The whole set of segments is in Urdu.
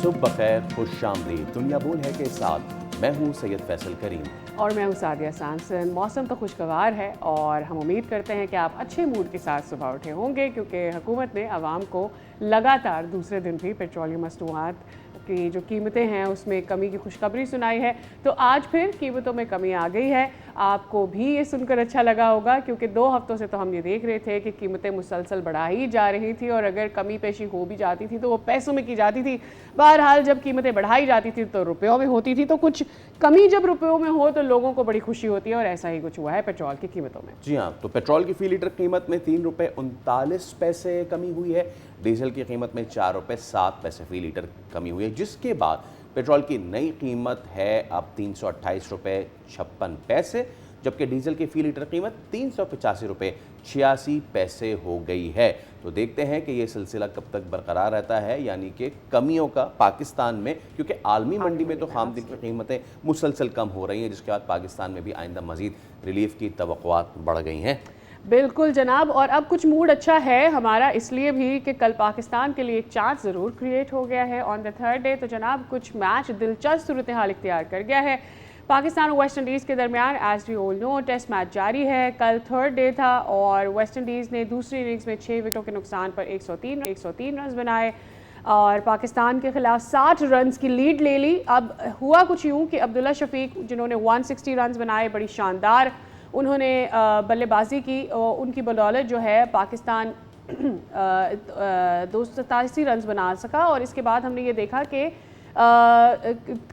صبح بخیر، خوش آمدید۔ دنیا بول ہے کے ساتھ میں ہوں سید فیصل کریم اور میں ہوں سعدیہ سامسن۔ موسم تو خوشگوار ہے اور ہم امید کرتے ہیں کہ آپ اچھے موڈ کے ساتھ صبح اٹھے ہوں گے، کیونکہ حکومت نے عوام کو لگاتار دوسرے دن بھی پیٹرولیم مصنوعات کی جو قیمتیں ہیں اس میں کمی کی خوشخبری سنائی ہے۔ تو آج پھر قیمتوں میں کمی آ گئی ہے۔ آپ کو بھی یہ سن کر اچھا لگا ہوگا، کیونکہ 2 ہفتوں سے تو ہم یہ دیکھ رہے تھے کہ قیمتیں مسلسل بڑھائی جا رہی تھی، اور اگر کمی پیشی ہو بھی جاتی تھی تو وہ پیسوں میں کی جاتی تھی۔ بہرحال جب قیمتیں بڑھائی جاتی تھی تو روپیوں میں ہوتی تھی، تو کچھ کمی جب روپیوں میں ہو تو لوگوں کو بڑی خوشی ہوتی ہے، اور ایسا ہی کچھ ہوا ہے پیٹرول کی قیمتوں میں۔ جی ہاں، تو پیٹرول کی فی لیٹر قیمت میں 3 روپے 39 پیسے کمی ہوئی ہے، ڈیزل کی قیمت میں 4 روپے 7 پیسے فی لیٹر کمی ہوئی ہے، جس کے بعد پیٹرول کی نئی قیمت ہے اب 328 روپے 56 پیسے، جبکہ ڈیزل کی فی لیٹر قیمت 385 روپے 86 پیسے ہو گئی ہے۔ تو دیکھتے ہیں کہ یہ سلسلہ کب تک برقرار رہتا ہے، یعنی کہ کمیوں کا پاکستان میں، کیونکہ عالمی منڈی میں تو خام تیل کی قیمتیں مسلسل کم ہو رہی ہیں، جس کے بعد پاکستان میں بھی آئندہ مزید ریلیف کی توقعات بڑھ گئی ہیں۔ بالکل جناب، اور اب کچھ موڈ اچھا ہے ہمارا اس لیے بھی کہ کل پاکستان کے لیے ایک چانس ضرور کریٹ ہو گیا ہے آن دا تھرڈ ڈے۔ تو جناب کچھ میچ دلچسپ صورتحال اختیار کر گیا ہے پاکستان اور ویسٹ انڈیز کے درمیان۔ As we all know test match جاری ہے، کل تھرڈ ڈے تھا اور ویسٹ انڈیز نے دوسری اننگز میں 6 وکٹوں کے نقصان پر 103 رنز بنائے اور پاکستان کے خلاف 60 رنز کی لیڈ لے لی۔ اب ہوا کچھ یوں کہ عبداللہ شفیق جنہوں نے 160 رنز بنائے، بڑی شاندار انہوں نے بلے بازی کی، ان کی بدولت جو ہے پاکستان 287 رنز بنا سکا، اور اس کے بعد ہم نے یہ دیکھا کہ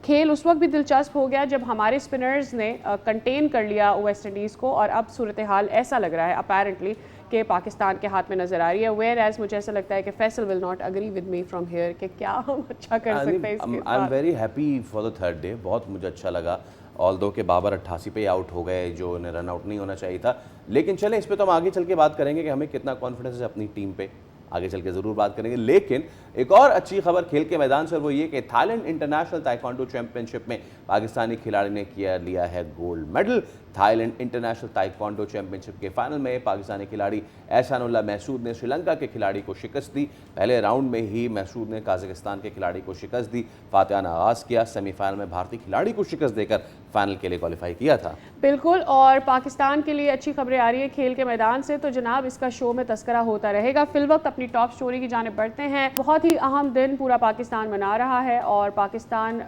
کھیل اس وقت بھی دلچسپ ہو گیا جب ہمارے سپنرز نے کنٹین کر لیا ویسٹ انڈیز کو، اور اب صورتحال ایسا لگ رہا ہے اپیرنٹلی کہ پاکستان کے ہاتھ میں نظر آ رہی ہے۔ ویئر ایز مجھے ایسا لگتا ہے کہ Faisal will not agree with me from here کہ کیا ہم اچھا کر سکتے ہیں اس کے I am very happy for the third day, بہت مجھے اچھا لگا، آلدو کہ بابر 88 پہ آؤٹ ہو گئے جو انہیں رن آؤٹ نہیں ہونا چاہیے تھا، لیکن چلیں اس پہ تو ہم آگے چل کے بات کریں گے کہ ہمیں کتنا کانفیڈنس ہے اپنی ٹیم پہ، آگے چل کے ضرور بات کریں گے۔ لیکن ایک اور اچھی خبر کھیل کے میدان سے، وہ یہ کہ Thailand international taekwondo championship میں پاکستانی کھلاڑی نے لیا ہے gold medal. Thailand international taekwondo championship کے فائنل میں پاکستانی کھلاڑی احسان اللہ محسود نے سری لنکا کے کھلاڑی کو شکست دی۔ پہلے راؤنڈ میں ہی محسود نے قازقستان کے کھلاڑی کو شکست دی، فاتحانہ آغاز کیا، سیمی فائنل میں بھارتی کھلاڑی کو شکست دے کر فائنل کے لیے کوالیفائی کیا تھا۔ بالکل، اور پاکستان کے لیے اچھی خبریں آ رہی ہے کھیل کے میدان سے، تو جناب اس کا شو میں تذکرہ ہوتا رہے گا۔ فی الوقت اپنی ٹاپ سٹوری کی جانب بڑھتے ہیں۔ بہت ہی اہم دن پورا پاکستان منا رہا ہے، اور پاکستان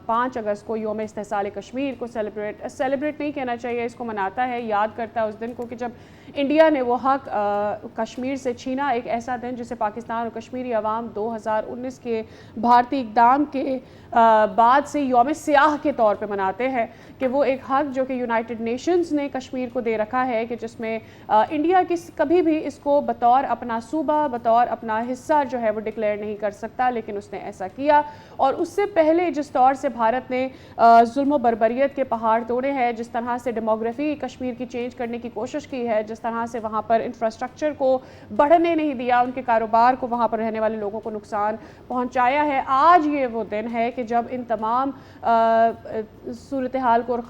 5 اگست کو یوم استحصال کشمیر کو سیلیبریٹ نہیں کہنا چاہیے، اس کو مناتا ہے، یاد کرتا ہے اس دن کو کہ جب انڈیا نے وہ حق کشمیر سے چھینا۔ ایک ایسا دن جسے پاکستان اور کشمیری عوام 2019 کے بھارتی اقدام کے بعد سے یوم سیاہ کے طور پہ مناتے ہیں، کہ وہ ایک حق جو کہ یونائٹڈ نیشنز نے کشمیر کو دے رکھا ہے، کہ جس میں انڈیا کبھی بھی اس کو بطور اپنا صوبہ، بطور اپنا حصہ جو ہے وہ ڈکلیئر نہیں کر سکتا، لیکن اس نے ایسا کیا۔ اور اس سے پہلے جس طور سے بھارت نے ظلم و بربریت کے پہاڑ توڑے ہیں، جس طرح سے ڈیموگرافی کشمیر کی چینج کرنے کی کوشش کی ہے، جس طرح سے وہاں پر انفراسٹرکچر کو بڑھنے نہیں دیا، ان کے کاروبار کو، وہاں پر رہنے والے لوگوں کو نقصان پہنچایا ہے، آج یہ وہ دن ہے کہ جب ان تمام صورتحال کو، اور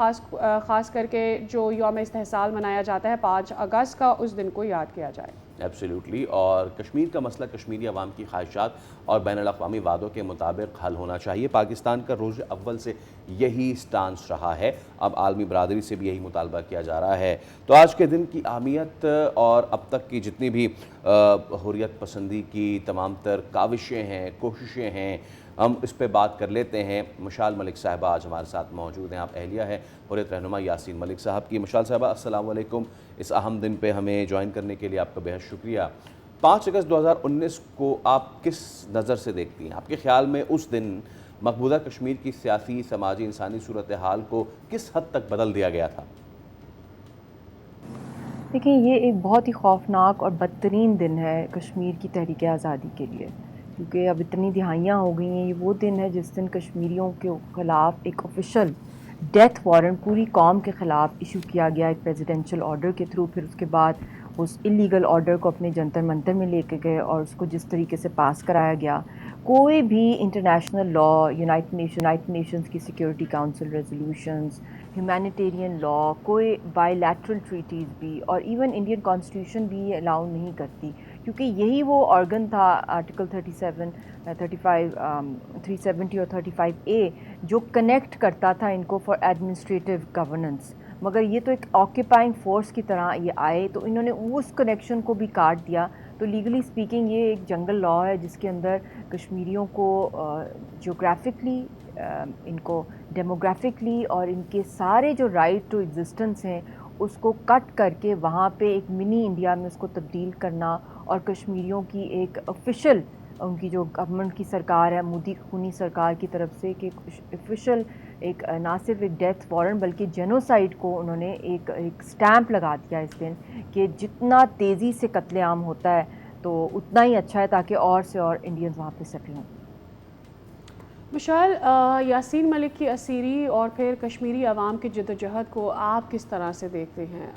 خاص کر کے جو یوم استحصال منایا جاتا ہے 5 اگست کا، اس دن کو یاد کیا جائے۔ ایبسلیوٹلی، اور کشمیر کا مسئلہ کشمیری عوام کی خواہشات اور بین الاقوامی وعدوں کے مطابق حل ہونا چاہیے۔ پاکستان کا روز اول سے یہی سٹانس رہا ہے، اب عالمی برادری سے بھی یہی مطالبہ کیا جا رہا ہے۔ تو آج کے دن کی اہمیت اور اب تک کی جتنی بھی حریت پسندی کی تمام تر کاوشیں ہیں، کوششیں ہیں، ہم اس پہ بات کر لیتے ہیں۔ مشال ملک صاحبہ آج ہمارے ساتھ موجود ہیں، آپ اہلیہ ہیں حریت رہنما یاسین ملک صاحب کی۔ مشال صاحبہ السلام علیکم، اس اہم دن پہ ہمیں جوائن کرنے کے لیے آپ کا بہت شکریہ۔ 5 اگست 2019 کو آپ کس نظر سے دیکھتی ہیں؟ آپ کے خیال میں اس دن مقبوضہ کشمیر کی سیاسی، سماجی، انسانی صورتحال کو کس حد تک بدل دیا گیا تھا؟ دیکھیں، یہ ایک بہت ہی خوفناک اور بدترین دن ہے کشمیر کی تحریک آزادی کے لیے، کیونکہ اب اتنی دہائیاں ہو گئی ہیں۔ یہ وہ دن ہے جس دن کشمیریوں کے خلاف ایک آفیشل ڈیتھ وارنٹ پوری قوم کے خلاف ایشو کیا گیا، ایک پریزیڈنشل آرڈر کے تھرو۔ پھر اس کے بعد اس اللیگل آرڈر کو اپنے جنتر منتر میں لے کے گئے، اور اس کو جس طریقے سے پاس کرایا گیا، کوئی بھی انٹرنیشنل لا، یونائٹڈ نیشنز کی security council resolutions, humanitarian law, کوئی بائی لیٹرل ٹریٹیز بھی، اور ایون انڈین کانسٹیٹیوشن بھی یہ الاؤ نہیں کرتی کیونکہ یہی وہ آرگن تھا آرٹیکل 37 35 370 اور 35A جو کنیکٹ کرتا تھا ان کو فار ایڈمنسٹریٹو گورننس. مگر یہ تو ایک آکیپائنگ فورس کی طرح یہ آئے تو انہوں نے اس کنیکشن کو بھی کاٹ دیا. تو لیگلی اسپیکنگ یہ ایک جنگل لا ہے جس کے اندر کشمیریوں کو جیوگرافکلی ان کو ڈیموگرافکلی اور ان کے سارے جو رائٹ ٹو ایگزسٹنس ہیں اس کو کٹ کر کے وہاں پہ ایک منی انڈیا میں اس کو تبدیل کرنا اور کشمیریوں کی ایک آفیشیل ان کی جو گورنمنٹ کی سرکار ہے مودی خونی سرکار کی طرف سے کہ آفیشیل ایک نہ صرف ایک ڈیتھ وارنٹ بلکہ جینوسائڈ کو انہوں نے ایک سٹیمپ لگا دیا اس دن کہ جتنا تیزی سے قتل عام ہوتا ہے تو اتنا ہی اچھا ہے تاکہ اور سے اور انڈینز وہاں پہ سیٹل ہوں. مشال، یاسین ملک کی اسیری اور پھر کشمیری عوام کی جدوجہد کو آپ کس طرح سے دیکھتے ہیں؟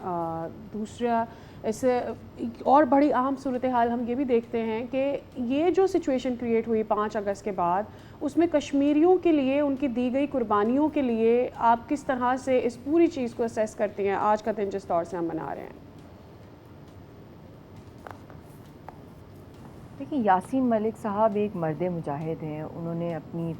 دوسرا اسے اور بڑی اہم صورتحال ہم یہ بھی دیکھتے ہیں کہ یہ جو سچویشن کریٹ ہوئی 5 اگست کے بعد اس میں کشمیریوں کے لیے ان کی دی گئی قربانیوں کے لیے آپ کس طرح سے اس پوری چیز کو اسیس کرتے ہیں آج کا دن جس طور سے ہم منا رہے ہیں؟ دیکھیں، یاسین ملک صاحب ایک مرد مجاہد ہیں. انہوں نے اپنی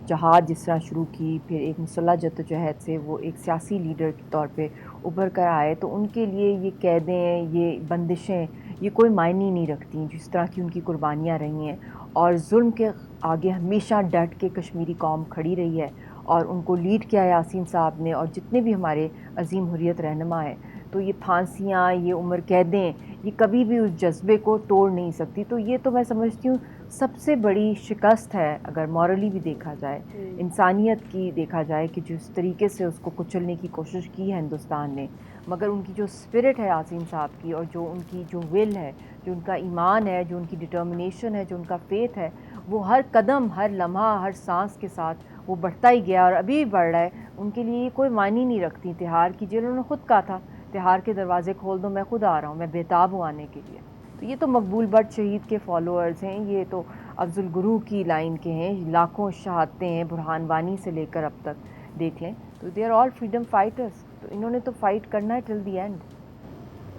جہاد جس طرح شروع کی پھر ایک مسلح جدوجہد سے وہ ایک سیاسی لیڈر کے طور پہ ابھر کر آئے تو ان کے لیے یہ قیدیں یہ بندشیں یہ کوئی معنی نہیں رکھتی جس طرح کی ان کی قربانیاں رہی ہیں. اور ظلم کے آگے ہمیشہ ڈٹ کے کشمیری قوم کھڑی رہی ہے اور ان کو لیڈ کیا یاسین صاحب نے اور جتنے بھی ہمارے عظیم حریت رہنما ہیں. تو یہ پھانسیاں یہ عمر قیدیں یہ کبھی بھی اس جذبے کو توڑ نہیں سکتی. تو یہ تو میں سمجھتی ہوں سب سے بڑی شکست ہے اگر مورلی بھی دیکھا جائے انسانیت کی دیکھا جائے کہ جس طریقے سے اس کو کچلنے کی کوشش کی ہے ہندوستان نے. مگر ان کی جو اسپرٹ ہے یاسین صاحب کی اور جو ان کی جو ول ہے جو ان کا ایمان ہے جو ان کی ڈٹرمنیشن ہے جو ان کا فیتھ ہے وہ ہر قدم ہر لمحہ ہر سانس کے ساتھ وہ بڑھتا ہی گیا اور ابھی بھی بڑھ رہا ہے. ان کے لیے یہ کوئی معنی نہیں رکھتی تہار کی جنہوں نے خود کہا تھا تہار کے دروازے کھول دو میں خود آ رہا ہوں میں بےتاب ہوں آنے کے لیے. تو یہ تو مقبول بٹ شہید کے فالوورز ہیں یہ تو افضل گرو کی لائن کے ہیں لاکھوں شہادتیں ہیں برہان وانی سے لے کر اب تک دیکھ لیں تو they are all freedom fighters. تو انہوں نے تو فائٹ کرنا ہے ٹل دی اینڈ.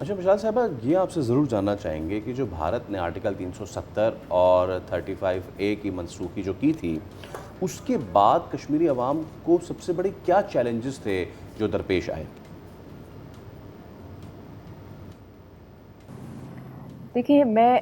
اچھا مشال صاحبہ یہ آپ سے ضرور جاننا چاہیں گے کہ جو بھارت نے آرٹیکل 370 اور 35A کی منسوخی جو کی تھی اس کے بعد کشمیری عوام کو سب سے بڑے کیا چیلنجز تھے جو درپیش آئے؟ دیکھیں میں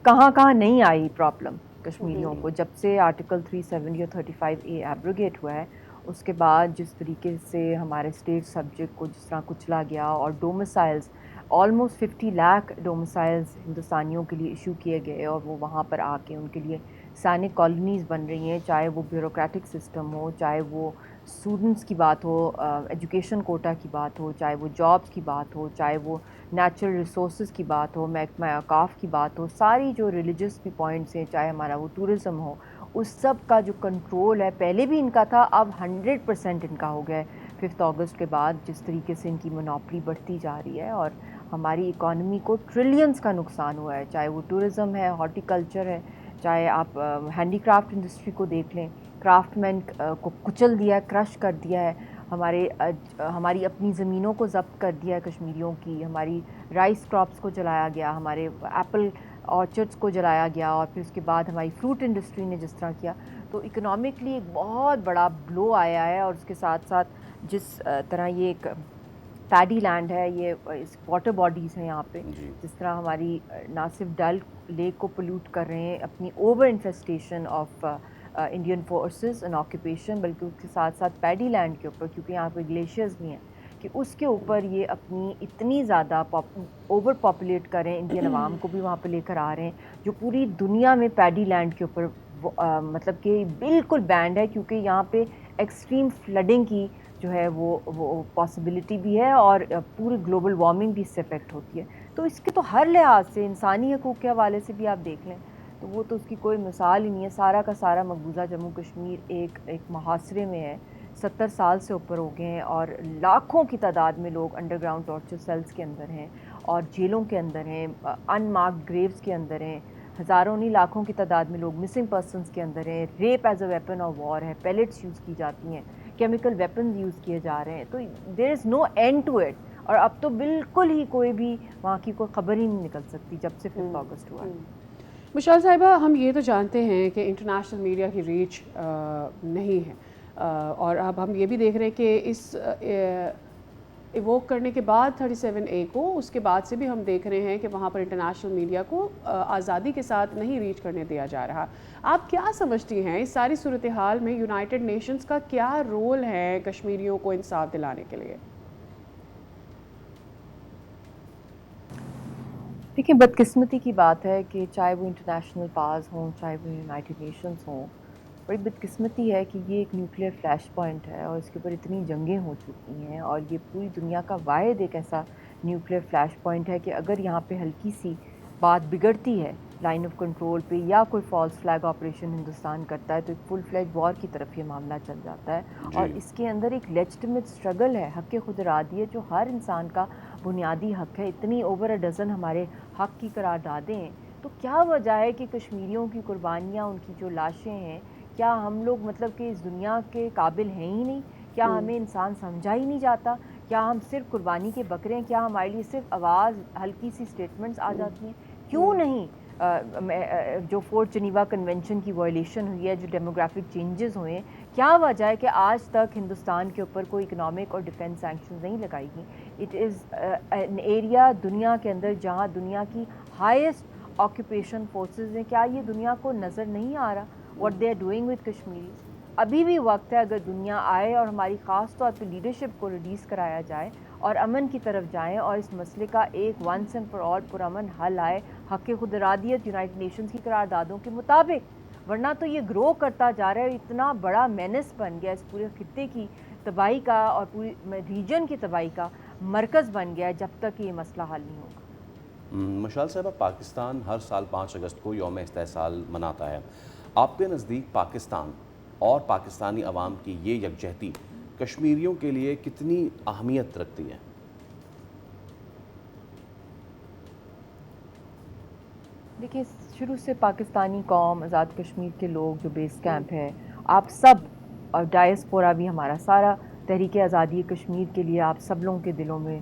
کہاں نہیں آئی پرابلم کشمیریوں کو جب سے آرٹیکل 370 اور 35A ایبروگیٹ ہوا ہے. اس کے بعد جس طریقے سے ہمارے اسٹیٹ سبجیکٹ کو جس طرح کچلا گیا اور ڈومسائلز آلموسٹ 50 لاکھ ڈومسائلز ہندوستانیوں کے لیے ایشو کیے گئے اور وہ وہاں پر آ کے ان کے لیے سینک کالونیز بن رہی ہیں چاہے وہ بیوروکریٹک سسٹم ہو چاہے وہ اسٹوڈنٹس کی بات ہو ایجوکیشن کوٹا کی بات ہو چاہے وہ جابس کی بات ہو چاہے وہ نیچرل ریسورسز کی بات ہو محکمہ اوقاف کی بات ہو ساری جو ریلیجس بھی پوائنٹس ہیں چاہے ہمارا وہ ٹورزم ہو اس سب کا جو کنٹرول ہے پہلے بھی ان کا تھا اب 100% ان کا ہو گیا ہے 5 اگست کے بعد جس طریقے سے ان کی مونوپلی بڑھتی جا رہی ہے اور ہماری اکانومی کو ٹریلینز کا نقصان ہوا ہے چاہے وہ ٹورزم ہے ہارٹی کلچر ہے چاہے آپ ہینڈی کرافٹ انڈسٹری کو دیکھ لیں کرافٹ مین کو کچل دیا ہے کرش کر دیا ہے ہماری اپنی زمینوں کو ضبط کر دیا ہے کشمیریوں کی ہماری رائس کراپس کو جلایا گیا ہمارے ایپل آرچرڈس کو جلایا گیا اور پھر اس کے بعد ہماری فروٹ انڈسٹری نے جس طرح کیا تو اکنامکلی ایک بہت بڑا بلو آیا ہے. اور اس کے ساتھ ساتھ جس طرح یہ ایک پیڈی لینڈ ہے یہ واٹر باڈیز ہیں یہاں پہ جس طرح ہماری نہ صرف ڈل لیک کو پولیوٹ کر رہے ہیں اپنی over infestation of Indian forces in occupation بلکہ اس کے ساتھ ساتھ پیڈی لینڈ کے اوپر کیونکہ یہاں پہ گلیشیئرز بھی ہیں کہ اس کے اوپر یہ اپنی اتنی زیادہ اوور پاپولیٹ کر رہے ہیں انڈین عوام کو بھی وہاں پہ لے کر آ رہے ہیں جو پوری دنیا میں پیڈی لینڈ کے اوپر مطلب کہ بالکل بینڈ ہے کیونکہ یہاں پہ ایکسٹریم فلڈنگ کی جو ہے وہ پاسبلٹی بھی ہے اور پوری گلوبل وارمنگ بھی اس سے افیکٹ ہوتی ہے. تو اس کے تو ہر لحاظ سے انسانی حقوق کے حوالے سے بھی آپ دیکھ لیں تو وہ تو اس کی کوئی مثال ہی نہیں ہے. سارا کا سارا مقبوضہ جموں کشمیر ایک محاصرے میں ہے 70 سال سے اوپر ہو گئے ہیں اور لاکھوں کی تعداد میں لوگ انڈر گراؤنڈ ٹارچر سیلز کے اندر ہیں اور جیلوں کے اندر ہیں ان مارکڈ گریوز کے اندر ہیں ہزاروں نہیں لاکھوں کی تعداد میں لوگ مسنگ پرسنس کے اندر ہیں rape as a weapon of war ہے پیلٹس یوز کی جاتی ہیں کیمیکل ویپنز یوز کیے جا رہے ہیں. تو دیر از نو اینڈ ٹو اٹ اور اب تو بالکل ہی کوئی بھی وہاں کی کوئی خبر ہی نہیں نکل سکتی جب سے 5 اگست ہوا ہے۔ مشال صاحبہ، ہم یہ تو جانتے ہیں کہ انٹرنیشنل میڈیا کی ریچ نہیں ہے، اور اب ہم یہ بھی دیکھ رہے ہیں کہ اس ایووک کرنے کے بعد 37A کو، اس کے بعد سے بھی ہم دیکھ رہے ہیں کہ وہاں پر انٹرنیشنل میڈیا کو آزادی کے ساتھ نہیں ریچ کرنے دیا جا رہا۔ آپ کیا سمجھتی ہیں اس ساری صورتحال میں یونائٹڈ نیشنز کا کیا رول ہے کشمیریوں کو انصاف دلانے کے لیے؟ دیکھیں، بدقسمتی کی بات ہے کہ چاہے وہ انٹرنیشنل پاز ہوں، چاہے وہ یونائٹڈ نیشنز ہوں، بڑی بدقسمتی ہے کہ یہ ایک نیوکلیئر فلیش پوائنٹ ہے اور اس کے اوپر اتنی جنگیں ہو چکی ہیں، اور یہ پوری دنیا کا واحد ایک ایسا نیوکلیئر فلیش پوائنٹ ہے کہ اگر یہاں پہ ہلکی سی بات بگڑتی ہے لائن آف کنٹرول پہ، یا کوئی فالس فلیگ آپریشن ہندوستان کرتا ہے، تو ایک فل فلیج وار کی طرف یہ معاملہ چل جاتا ہے۔ اور اس کے اندر ایک لیجٹمیٹ اسٹرگل ہے، حق خود ارادی، جو ہر انسان کا بنیادی حق ہے۔ اتنی اوور اے ڈزن ہمارے حق کی قراردادیں ہیں، تو کیا وجہ ہے کہ کشمیریوں کی قربانیاں، ان کی جو لاشیں ہیں، کیا ہم لوگ مطلب کہ اس دنیا کے قابل ہیں ہی نہیں؟ کیا ہمیں انسان سمجھا ہی نہیں جاتا؟ کیا ہم صرف قربانی کے بکرے ہیں؟ کیا ہمارے لیے صرف آواز، ہلکی سی اسٹیٹمنٹس آ جاتی ہیں؟ کیوں نہیں جو 4 جنیوا کنونشن کی وائلیشن ہوئی ہے، جو ڈیموگرافک چینجز ہوئے ہیں، کیا وجہ ہے کہ آج تک ہندوستان کے اوپر کوئی اکنامک اور ڈیفینس سینکشنز نہیں لگائی گئی؟ اٹ از این ایریا دنیا کے اندر جہاں دنیا کی ہائیسٹ آکوپیشن فورسز ہیں۔ کیا یہ دنیا کو نظر نہیں آ رہا what they are doing with Kashmiris? ابھی بھی وقت ہے، اگر دنیا آئے اور ہماری خاص طور پہ لیڈرشپ کو ریلیز کرایا جائے اور امن کی طرف جائیں، اور اس مسئلے کا ایک ونس اینڈ فار آل پرامن حل آئے حق خود ارادیت یونائٹڈ نیشنز کی قراردادوں کے مطابق، ورنہ تو یہ گرو کرتا جا رہا ہے، اتنا بڑا مینس بن گیا، اس پورے خطے کی تباہی کا اور پوری ریجن کی تباہی کا مرکز بن گیا ہے، جب تک یہ مسئلہ حل نہیں ہوگا۔ مشال صاحبہ، پاکستان ہر سال 5 اگست کو یوم استحصال مناتا ہے۔ آپ کے نزدیک پاکستان اور پاکستانی عوام کی یہ یکجہتی کشمیریوں کے لیے کتنی اہمیت رکھتی ہے؟ دیکھیے، شروع سے پاکستانی قوم، آزاد کشمیر کے لوگ جو بیس کیمپ ہے، آپ سب، اور ڈائسپورا بھی ہمارا سارا، تحریک آزادی کشمیر کے لیے آپ سب لوگوں کے دلوں میں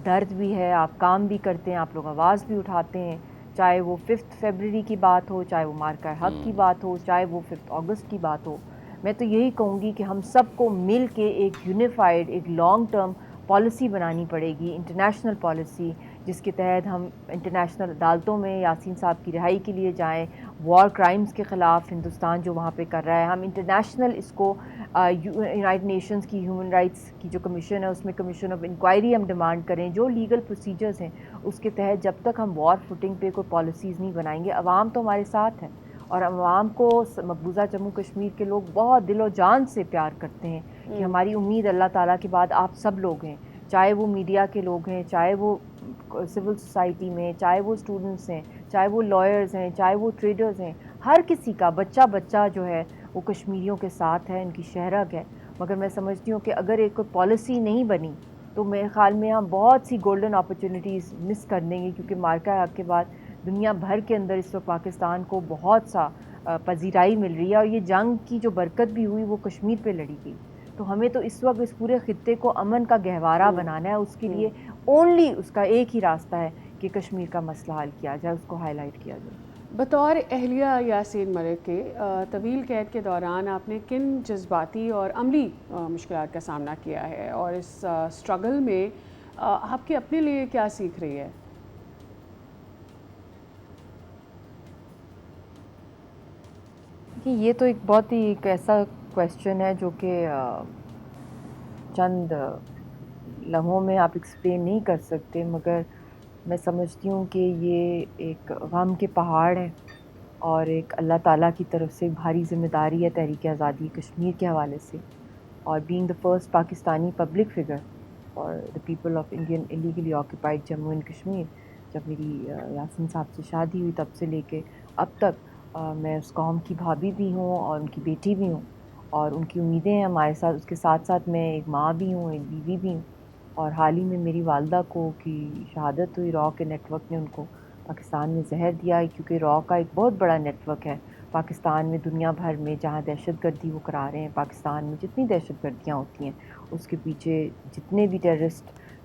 درد بھی ہے، آپ کام بھی کرتے ہیں، آپ لوگ آواز بھی اٹھاتے ہیں، چاہے وہ 5 فروری کی بات ہو، چاہے وہ مارکہ حق کی بات ہو، چاہے وہ 5 اگست کی بات ہو۔ میں تو یہی کہوں گی کہ ہم سب کو مل کے ایک یونیفائڈ، ایک لانگ ٹرم پالیسی بنانی پڑے گی، انٹرنیشنل پالیسی، جس کے تحت ہم انٹرنیشنل عدالتوں میں یاسین صاحب کی رہائی کے لیے جائیں، وار کرائمز کے خلاف ہندوستان جو وہاں پہ کر رہا ہے، ہم انٹرنیشنل اس کو یونائٹڈ نیشنز کی ہیومن رائٹس کی جو کمیشن ہے، اس میں کمیشن آف انکوائری ہم ڈیمانڈ کریں، جو لیگل پروسیجرز ہیں اس کے تحت جب تک ہم وار فوٹنگ پہ کوئی پالیسیز نہیں بنائیں گے۔ عوام تو ہمارے ساتھ ہے، اور عوام کو مقبوضہ جموں کشمیر کے لوگ بہت دل و جان سے پیار کرتے ہیں، کہ ہماری امید اللہ تعالیٰ کے بعد آپ سب لوگ ہیں، چاہے وہ میڈیا کے لوگ ہیں، چاہے وہ سول سوسائٹی میں، چاہے وہ اسٹوڈنٹس ہیں، چاہے وہ لائرز ہیں، چاہے وہ ٹریڈرز ہیں، ہر کسی کا بچہ جو ہے وہ کشمیریوں کے ساتھ ہے، ان کی شہرگ ہے۔ مگر میں سمجھتی ہوں کہ اگر ایک کوئی پالیسی نہیں بنی تو میرے خیال میں ہم بہت سی گولڈن اپرچونیٹیز مس کر دیں گے، کیونکہ مارکہ حق کے بعد دنیا بھر کے اندر اس وقت پاکستان کو بہت سا پذیرائی مل رہی ہے، اور یہ جنگ کی جو برکت بھی ہوئی وہ کشمیر پہ لڑی گئی۔ تو ہمیں تو اس وقت اس پورے خطے کو امن کا گہوارہ بنانا ہے، اس کے لیے اونلی اس کا ایک ہی راستہ ہے کہ کشمیر کا مسئلہ حل کیا جائے، اس کو ہائی لائٹ کیا جائے۔ بطور اہلیہ یاسین ملک کے، طویل قید کے دوران آپ نے کن جذباتی اور عملی مشکلات کا سامنا کیا ہے، اور اس سٹرگل میں آپ کے اپنے لیے کیا سیکھ رہی ہے؟ یہ تو ایک بہت ہی ایک ایسا کویسچن ہے جو کہ چند لمحوں میں آپ ایکسپلین نہیں کر سکتے، مگر میں سمجھتی ہوں کہ یہ ایک غم کے پہاڑ ہے، اور ایک اللہ تعالیٰ کی طرف سے بھاری ذمہ داری ہے تحریک آزادی کشمیر کے حوالے سے، اور being the first Pakistani public figure for the people of Indian illegally occupied Jammu and Kashmir. جب میری یاسین صاحب سے شادی ہوئی تب سے لے کے اب تک میں اس قوم کی بھابھی بھی ہوں اور ان کی بیٹی بھی ہوں، اور ان کی امیدیں ہیں ہمارے ساتھ، اس کے ساتھ ساتھ میں ایک ماں بھی ہوں، ایک بیوی بھی ہوں۔ اور حال ہی میں میری والدہ کو کی شہادت ہوئی، را کے نیٹ ورک نے ان کو پاکستان میں زہر دیا ہے، کیونکہ را کا ایک بہت بڑا نیٹ ورک ہے پاکستان میں، دنیا بھر میں جہاں دہشت گردی وہ کرا رہے ہیں، پاکستان میں جتنی دہشت گردیاں ہوتی ہیں اس کے پیچھے جتنے بھی ٹیررسٹ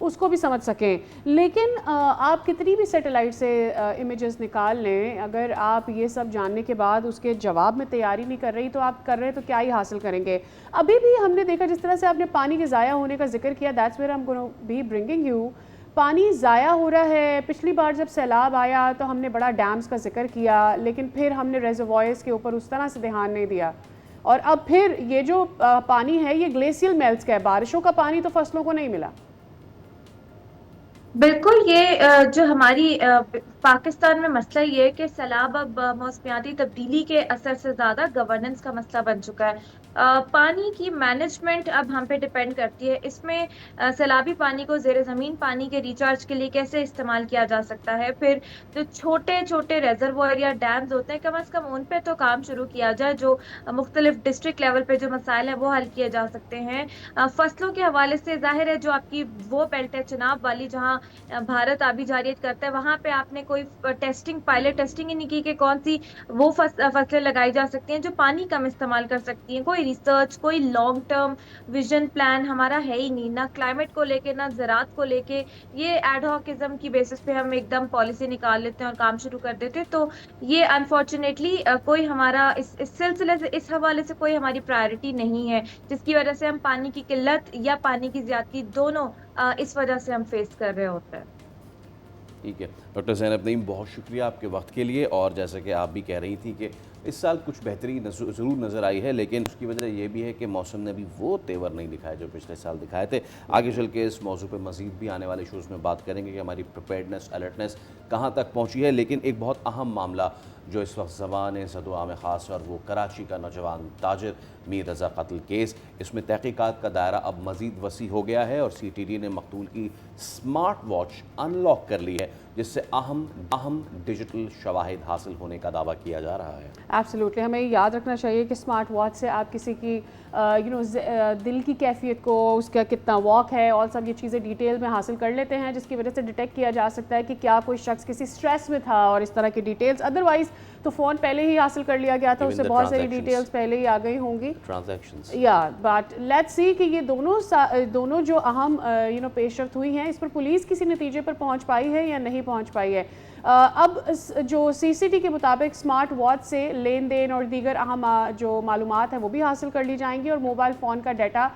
اس کو بھی سمجھ سکیں. لیکن آپ کتنی بھی سیٹلائٹ سے امیجز نکال لیں, اگر آپ یہ سب جاننے کے بعد اس کے جواب میں تیاری نہیں کر رہی تو آپ کر رہے تو کیا ہی حاصل کریں گے. ابھی بھی ہم نے دیکھا جس طرح سے آپ نے پانی کے ضائع ہونے کا ذکر کیا, that's where I am gonna be bringing you. پانی ضائع ہو رہا ہے. پچھلی بار جب سیلاب آیا تو ہم نے بڑا ڈیمز کا ذکر کیا, لیکن پھر ہم نے ریزروائرز کے اوپر اس طرح سے دھیان نہیں دیا. اور اب پھر یہ جو پانی ہے یہ گلیشیل میلٹس کا ہے, بارشوں کا پانی تو فصلوں کو نہیں ملا. بالکل, یہ جو ہماری پاکستان میں مسئلہ یہ ہے کہ سیلاب اب موسمیاتی تبدیلی کے اثر سے زیادہ گورننس کا مسئلہ بن چکا ہے. پانی کی مینجمنٹ اب ہم پہ ڈپینڈ کرتی ہے. اس میں سیلابی پانی کو زیر زمین پانی کے ریچارج کے لیے کیسے استعمال کیا جا سکتا ہے. پھر جو چھوٹے چھوٹے ریزروائر یا ڈیمز ہوتے ہیں, کم از کم ان پہ تو کام شروع کیا جائے, جو مختلف ڈسٹرکٹ لیول پہ جو مسائل ہیں وہ حل کیے جا سکتے ہیں. فصلوں کے حوالے سے ظاہر ہے جو آپ کی وہ بیلٹ ہے چناب والی جہاں بھارت آبی جاریت کرتا ہے, وہاں پہ آپ نے کوئی ٹیسٹنگ پائلٹ ٹیسٹنگ ہی نہیں کی کہ کون سی وہ فصلیں لگائی جا سکتی ہیں جو پانی کم استعمال کر سکتی ہیں. کوئی ریسرچ, کوئی لانگ ٹرم ویژن پلان ہمارا ہے ہی نہیں, نہ کلائمیٹ کو لے کے نہ زراعت کو لے کے. یہ ایڈ ہاکزم کی بیسس پہ ہم ایک دم پالیسی نکال لیتے ہیں اور کام شروع کر دیتے ہیں. تو یہ انفارچونیٹلی کوئی ہمارا اس سلسلے سے, اس حوالے سے کوئی ہماری پرائرٹی نہیں ہے, جس کی وجہ سے ہم پانی کی قلت یا پانی کی زیادتی دونوں اس وجہ سے ہم فیس کر رہے ہوتے ہیں. ٹھیک ہے ڈاکٹر زینب نعیم, بہت شکریہ آپ کے وقت کے لیے. اور جیسا کہ آپ بھی کہہ رہی تھی کہ اس سال کچھ بہتری ضرور نظر آئی ہے, لیکن اس کی وجہ یہ بھی ہے کہ موسم نے بھی وہ تیور نہیں دکھائے جو پچھلے سال دکھائے تھے. آگے چل کے اس موضوع پہ مزید بھی آنے والے شوز میں بات کریں گے کہ ہماری پریپیئرڈنس, الرٹنس کہاں تک پہنچی ہے. لیکن ایک بہت اہم معاملہ جو اس وقت زبان زد و عام خاص ہے, اور وہ کراچی کا نوجوان تاجر میر رضا قتل کیس. اس میں تحقیقات کا دائرہ اب مزید وسیع ہو گیا ہے, اور سی ٹی ڈی نے مقتول کی سمارٹ واچ ان لاک کر لی ہے, جس سے اہم ڈیجیٹل شواہد حاصل ہونے کا دعویٰ کیا جا رہا ہے. ایبسلیوٹلی, ہمیں یاد رکھنا چاہیے کہ اسمارٹ واچ سے آپ کسی کی دل کی کیفیت کو, اس کا کتنا واک ہے, اور سب یہ چیزیں ڈیٹیل میں حاصل کر لیتے ہیں, جس کی وجہ سے ڈیٹیکٹ کیا جا سکتا ہے کہ کیا کوئی شخص کسی سٹریس میں تھا, اور اس طرح کی ڈیٹیلز. ادروائز تو فون پہلے ہی حاصل کر لیا گیا تھا, اس سے بہت ساری ڈیٹیلز پہلے ہی آ گئی ہوں گی ٹرانزیکشنز. بٹ لیٹس سی کہ یہ دونوں جو اہم پیش رفت ہوئی ہیں, اس پر پولیس کسی نتیجے پر پہنچ پائی ہے یا نہیں پہنچ پائی ہے. اب جو سی سی ٹی کے مطابق اسمارٹ واچ سے لین دین اور دیگر اہم جو معلومات ہیں وہ بھی حاصل کر لی جائیں گی, اور موبائل فون کا ڈیٹا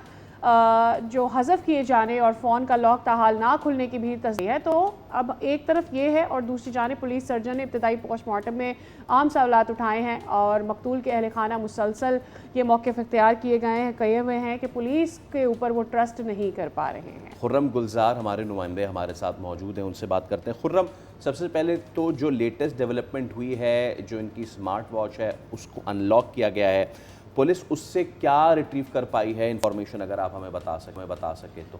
جو حذف کیے جانے اور فون کا لاک تاحال نہ کھلنے کی بھی تصدیق ہے. تو اب ایک طرف یہ ہے, اور دوسری جانب پولیس سرجن نے ابتدائی پوسٹ مارٹم میں عام سوالات اٹھائے ہیں, اور مقتول کے اہل خانہ مسلسل یہ موقف اختیار کیے ہوئے ہیں کہ پولیس کے اوپر وہ ٹرسٹ نہیں کر پا رہے ہیں. خرم گلزار ہمارے نمائندے ہمارے ساتھ موجود ہیں, ان سے بات کرتے ہیں. خرم, سب سے پہلے تو جو لیٹسٹ ڈیولپمنٹ ہوئی ہے, جو ان کی سمارٹ واچ ہے اس کو ان لاک کیا گیا ہے, پولیس اس سے کیا ریٹریو کر پائی ہے انفارمیشن, اگر آپ ہمیں بتا سکیں تو.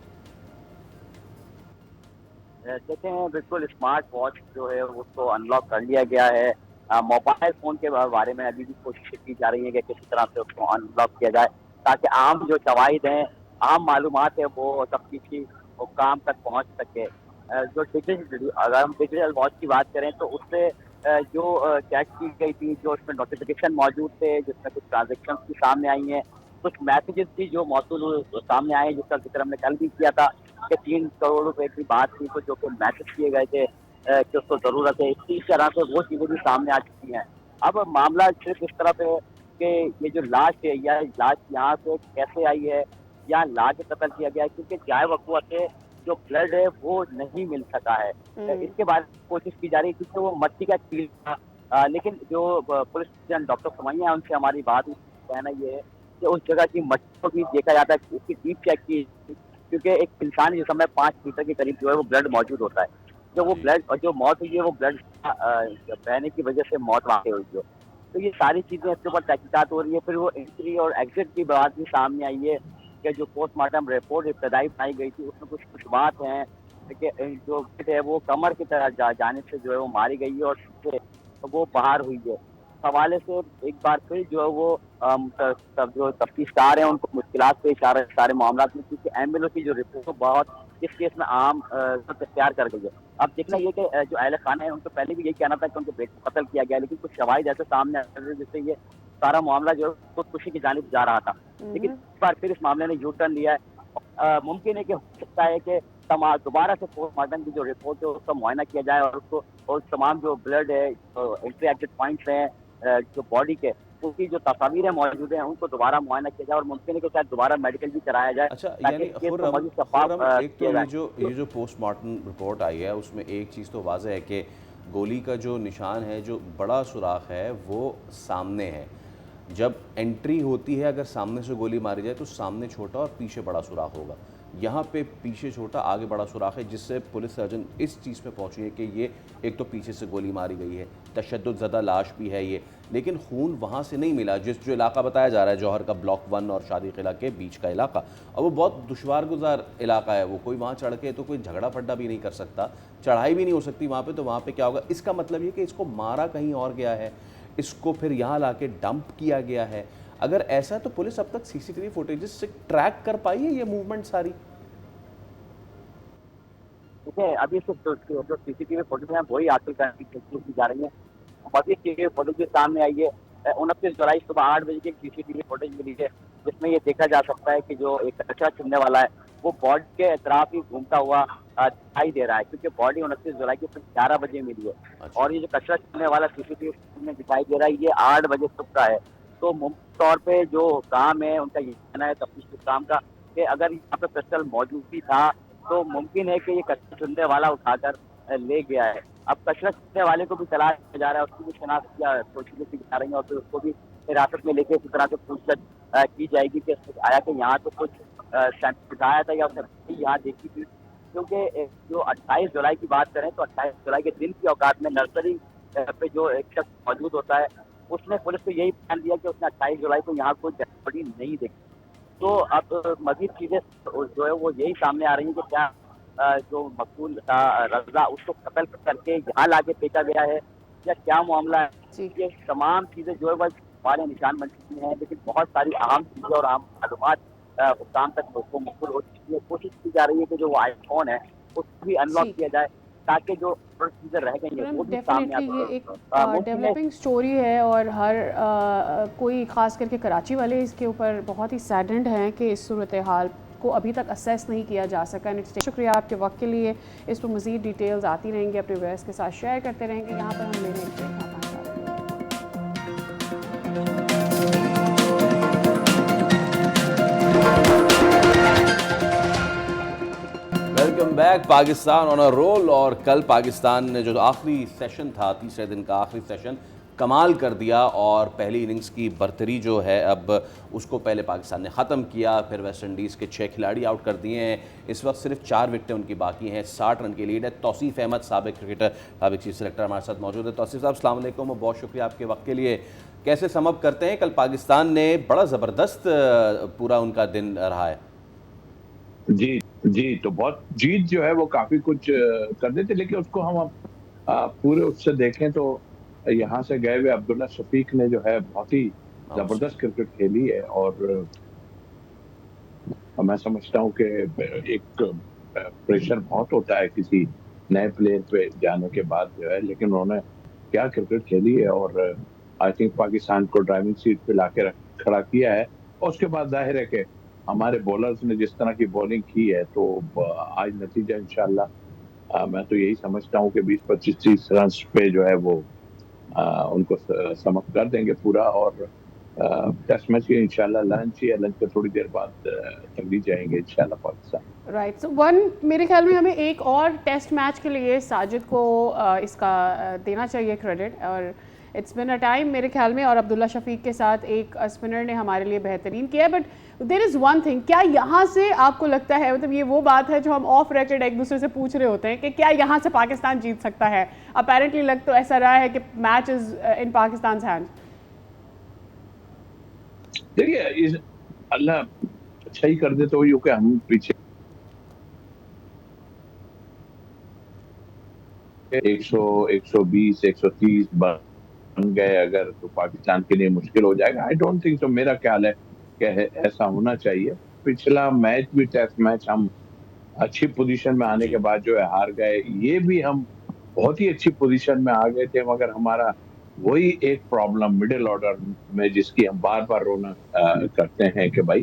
دیکھتے ہیں, بالکل اسمارٹ واچ جو ہے اس کو ان لاک کر لیا گیا ہے. موبائل فون کے بارے میں ابھی بھی کوشش کی جا رہی ہے کہ کسی طرح سے اس کو ان لاک کیا جائے, تاکہ عام جو شواہد ہیں, عام معلومات ہے, وہ تفتیش کی کام تک پہنچ سکے. جو اگر ہم ڈیجیٹل واچ کی بات کریں تو اس سے جو چیک کی گئی تھی, جو اس میں نوٹیفیکیشن موجود تھے, جس میں کچھ ٹرانزیکشن کی سامنے آئی ہیں, کچھ میسیجز تھی جو موصول سامنے آئے ہیں, جس کا ذکر ہم نے کل بھی کیا تھا کہ 3 کروڑ روپے کی بات تھی, جو کہ میسج کیے گئے تھے کہ اس کو ضرورت ہے. اسی طرح سے وہ چیزیں بھی سامنے آ چکی ہیں. اب معاملہ صرف اس طرح پہ کہ یہ جو لاش ہے, یا لاش یہاں سے کیسے آئی ہے, یا لاش قتل کیا گیا ہے, کیونکہ جائے وقوع سے جو بلڈ ہے وہ نہیں مل سکا ہے. اس کے بارے میں کوشش کی جا رہی ہے, کیونکہ وہ مٹی کا تیل تھا. لیکن جو پولیس سرجن ڈاکٹر سمیہ ہیں, ان سے ہماری بات کہنا یہ ہے کہ اس جگہ کی مٹی کو بھی دیکھا جاتا ہے, اس کی ڈیپ چیک کی, کیونکہ ایک انسانی جسم میں 5 میٹر کے قریب جو ہے وہ بلڈ موجود ہوتا ہے. جو وہ بلڈ, اور جو موت ہوئی ہے وہ بلڈ بہنے کی وجہ سے موت واقع ہوئی ہے. تو یہ ساری چیزیں اس کے اوپر تحقیقات ہو رہی ہے. پھر وہ انٹری اور ایگزٹ کی بات بھی سامنے آئی ہے کہ جو پوسٹ مارٹم رپورٹ ابتدائی پائی گئی تھی, اس میں کچھ بات ہیں کہ جو ہے وہ کمر کی طرح جانب سے جو ہے وہ ماری گئی ہے, اور وہ باہر ہوئی ہے. حوالے سے ایک بار پھر جو ہے وہ جو تفتیش کار ہیں ان کو مشکلات پیش آ رہے ہیں سارے معاملات میں, کیونکہ ایمبولینس کی جو رپورٹ بہت اس کیس میں عام اختیار کر گئی ہے. اب دیکھنا یہ کہ جو اہل خانہ ہیں ان کو پہلے بھی یہی کہنا تھا کہ ان کے بیٹے کو قتل کیا گیا, لیکن کچھ شواہد ایسے سامنے آ رہے ہیں جس سے یہ سارا معاملہ جو ہے خودکشی کی جانب جا رہا تھا. لیکن اس بار پھر اس معاملے نے یو ٹرن لیا ہے. ممکن ہے کہ ہو سکتا ہے کہ دوبارہ سے پوسٹ مارٹم کی جو رپورٹ ہے اس کا معائنہ کیا جائے اور اس کو اور تمام جو بلڈ ہے انٹری ایگزٹ پوائنٹس ہیں جو باڈی کے ان کی جو تصاویریں موجود ہیں ان کو دوبارہ معائنہ کیا جائے اور ممکن ہے کہ شاید دوبارہ میڈیکل بھی کرایا جائے اچھا تاکہ یعنی کیس کو مزید شفاف ایک تو کیا یہ جائے. جو پوسٹ مارٹم رپورٹ آئی ہے اس میں ایک چیز تو واضح ہے کہ گولی کا جو نشان ہے جو بڑا سوراخ ہے وہ سامنے ہے. جب انٹری ہوتی ہے اگر سامنے سے گولی ماری جائے تو سامنے چھوٹا اور پیچھے بڑا سوراخ ہوگا. یہاں پہ پیچھے چھوٹا آگے بڑا سوراخ ہے جس سے پولیس سرجن اس چیز پہ پہنچی ہے کہ یہ ایک تو پیچھے سے گولی ماری گئی ہے, تشدد زدہ لاش بھی ہے یہ, لیکن خون وہاں سے نہیں ملا. جو علاقہ بتایا جا رہا ہے جوہر کا بلاک 1 اور شادی قلعہ کے بیچ کا علاقہ, اور وہ بہت دشوار گزار علاقہ ہے. وہ کوئی وہاں چڑھ کے تو کوئی جھگڑا پھڈا بھی نہیں کر سکتا, چڑھائی بھی نہیں ہو سکتی وہاں پہ. تو وہاں پہ کیا ہوگا, اس کا مطلب یہ کہ اس کو مارا کہیں اور گیا ہے, اس کو پھر یہاں لا کے ڈمپ کیا گیا ہے. اگر ایسا ہے تو پولیس اب تک سی سی ٹی وی فوٹیجز سے ٹریک کر پائی ہے یہ موومنٹ ساری؟ دیکھیں ابھی صرف جو سی سی ٹی وی فوٹیج ہیں وہی حاصل کرنے کی کوشش کی جا رہی ہے. مزید سی سی ٹی وی فوٹیج سامنے آئی ہے. 29 جولائی صبح 8 بجے کی سی سی ٹی وی فوٹیج ملی ہے جس میں یہ دیکھا جا سکتا ہے کہ جو ایک کچرا چننے والا ہے وہ باڈی کے اطراف ہی گھومتا ہوا دکھائی دے رہا ہے, کیونکہ باڈی 29 جولائی کی 11 بجے ملی ہے. اور یہ جو کچرا چننے والا سی سی ٹی وی میں دکھائی دے رہا ہے یہ 8 بجے صبح کا ہے. تو ممکن طور پہ جو کام ہے ان کا یہ کہنا ہے تفتیش کام کا کہ اگر یہاں پہ پسٹل موجود بھی تھا تو ممکن ہے کہ یہ کچرا چننے والا اٹھا کر لے گیا ہے. اب کچرا چننے والے کو بھی تلاش کیا جا رہا ہے, اس کی بھی شناخت کی جا رہی ہے اور پھر اس کو بھی حراست میں لے کے اسی طرح سے پوچھ گچھ کی جائے گی کہ آیا کہ یہاں تو کچھ سیمپل اٹھایا تھا یا اس نے یہاں دیکھی تھی. کیونکہ جو 28 جولائی کی بات کریں تو 28 جولائی کے دن کی اوقات میں نرسری پہ جو ایک شخص موجود ہوتا ہے اس نے پولیس کو یہی بیان دیا کہ اس نے 28 جولائی کو یہاں کوئی ڈیڈ باڈی نہیں دیکھی. تو اب مزید چیزیں جو ہے وہ یہی سامنے آ رہی ہیں کہ کیا جو مقتول تھا رضا اس کو قتل کر کے یہاں لا کے پھینکا گیا ہے یا کیا معاملہ ہے. یہ تمام چیزیں جو ہے وہ ہمارے نشان بن چکی ہیں, لیکن بہت ساری اہم چیزیں اور اہم معلومات حکام تک کو موصول ہو چکی ہے. کوشش کی جا رہی ہے کہ جو وہ آئی فون ہے اس کو بھی انلاک کیا جائے تاکہ جو چیزیں رہ گئی ہیں وہ بھی سامنے آ ڈیفینیٹلی یہ ایک ڈیولپنگ سٹوری ہے اور ہر کوئی خاص کر کے کراچی والے اس کے اوپر بہت ہی سیڈنڈ ہیں کہ اس صورتحال کو ابھی تک اسیس نہیں کیا جا سکا. شکریہ آپ کے وقت کے لیے. اس پر مزید ڈیٹیلز آتی رہیں گے, اپنے ویئرس کے ساتھ شیئر کرتے رہیں گے. یہاں پر ہم لینے ایک بریک ویلکم بیک. پاکستان آن اے رول, اور کل پاکستان نے جو آخری سیشن تھا, تیسرے دن کا آخری سیشن, کمال کر دیا اور پہلی اننگز کی برتری جو ہے اب اس کو پہلے پاکستان نے ختم کیا. پھر ویسٹ انڈیز کے 6 کھلاڑی آؤٹ کر دیے ہیں. اس وقت صرف 4 وکٹیں ان کی باقی ہیں. 60 رن کی لیڈ ہے. توصیف احمد سابق کرکٹر, سابق چیف سلیکٹر ہمارے ساتھ موجود ہے. توصیف صاحب السلام علیکم اور بہت شکریہ آپ کے وقت کے لیے. کیسے سم اپ کرتے ہیں, کل پاکستان نے بڑا زبردست پورا ان کا دن رہا ہے. جی تو بہت جیت جو ہے وہ کافی کچھ کر دیتے, لیکن اس کو ہم پورے اس سے دیکھیں تو یہاں سے گئے ہوئے عبداللہ شفیق نے جو ہے بہت ہی زبردست کرکٹ کھیلی ہے. اور میں سمجھتا ہوں کہ ایک پریشر بہت ہوتا ہے کسی نئے پلیئر پہ جانے کے بعد جو ہے, لیکن انہوں نے کیا کرکٹ کھیلی ہے اور آئی تھنک پاکستان کو ڈرائیونگ سیٹ پہ لا کے کھڑا کیا ہے. اور اس کے بعد ظاہر ہے کہ ہمارے بولرز نے جس طرح کی بولنگ کی ہے تو آج نتیجہ انشاءاللہ میں تو یہی سمجھتا ہوں کہ 20-25-30 رنز پہ جو ہے وہ ان کو سم اپ کر دیں گے پورا. اور ٹیسٹ میچ کی انشاءاللہ لنچ کے تھوڑی دیر بعد تگڑی جائیں گے انشاءاللہ پاکستان. رائٹ. سو میرے خیال میں ہمیں ایک اور ٹیسٹ میچ کے لیے ساجد کو اس کا دینا چاہیے کریڈٹ, اور اٹس بن اے ٹائم میرے خیال میں, اور عبداللہ شفیق کے ساتھ ایک اسپنر نے ہمارے لیے بہترین کیا. But there is one thing, کیا یہاں سے آپ کو لگتا ہے, مطلب یہ وہ بات ہے جو ہم آف ریکارڈ ایک دوسرے سے پوچھ رہے ہوتے ہیں کہ کیا یہاں سے پاکستان جیت سکتا ہے؟ اپیرنٹلی لگ تو ایسا رہا ہے کہ میچ از ان پاکستان's ہینڈ. دیکھیے اللہ اچھا ہی کر دے تو یوں کہ ہم پیچھے 120 130 بن گئے اگر تو پاکستان کے لیے مشکل ہو جائے گا. آئی ڈونٹ تھنک تو, میرا خیال ہے کہ ایسا ہونا چاہیے. پچھلا میچ بھی ٹیسٹ میچ ہم اچھی پوزیشن میں آنے کے بعد جو ہے ہار گئے. یہ بھی ہم بہت ہی اچھی پوزیشن میں آ گئے تھے, مگر ہمارا وہی ایک پرابلم مڈل آرڈر میں جس کی ہم بار بار رونا کرتے ہیں کہ بھائی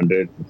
100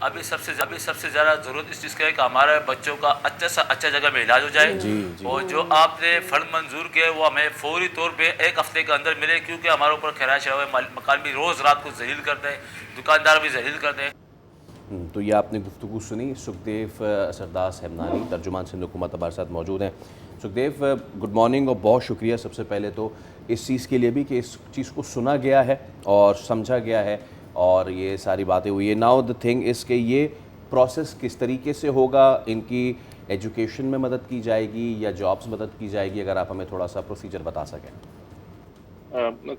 ابھی سب سے زیادہ ضرورت اس چیز کا ہے کہ ہمارے بچوں کا اچھا سے اچھا جگہ میں علاج ہو جائے، اور جو آپ نے فنڈ منظور کیا وہ ہمیں فوری طور پہ 1 ہفتے کے اندر ملے، کیونکہ ہمارے اوپر خراش ہوئے مکان بھی روز رات کو ذلیل کرتے ہیں، دکاندار بھی ذلیل کرتے ہیں۔ تو یہ آپ نے گفتگو سنی سکھدیو سرداس ہمنانی، ترجمان سندھ حکومت ہمارے ساتھ موجود ہیں۔ سکھدیو، گڈ مارننگ اور بہت شکریہ سب سے پہلے تو اس چیز کے لیے بھی کہ اس چیز کو سنا گیا ہے اور سمجھا گیا ہے اور یہ ساری باتیں ہوئی ہے۔ ناؤ دا تھنگ اس کہ یہ پروسیس کس طریقے سے ہوگا، ان کی ایجوکیشن میں مدد کی جائے گی یا جابس مدد کی جائے گی، اگر آپ ہمیں تھوڑا سا پروسیجر بتا سکیں۔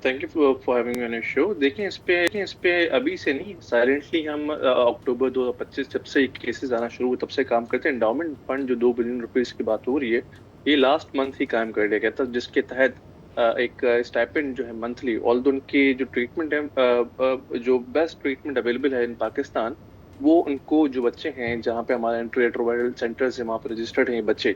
Thank you for having me on your show. دیکھیں اس پہ ابھی سے نہیں، سائلنٹلی ہم اکتوبر 2025 جب سے کیسز آنا شروع ہوئے تب سے کام کرتے ہیں۔ انڈاؤمنٹ فنڈ جو 2 بلین روپیز کی بات ہو رہی ہے، یہ لاسٹ منتھ ہی قائم کر دیا گیا تھا، جس کے تحت ایک اسٹائپنڈ جو ہے منتھلی، آلدو ان کی جو ٹریٹمنٹ ہے، جو بیسٹ ٹریٹمنٹ اویلیبل ہے ان پاکستان، وہ ان کو جو بچے ہیں جہاں پہ ہمارے انٹری ریٹرووائرل سینٹرز ہیں وہاں پہ رجسٹرڈ ہیں بچے،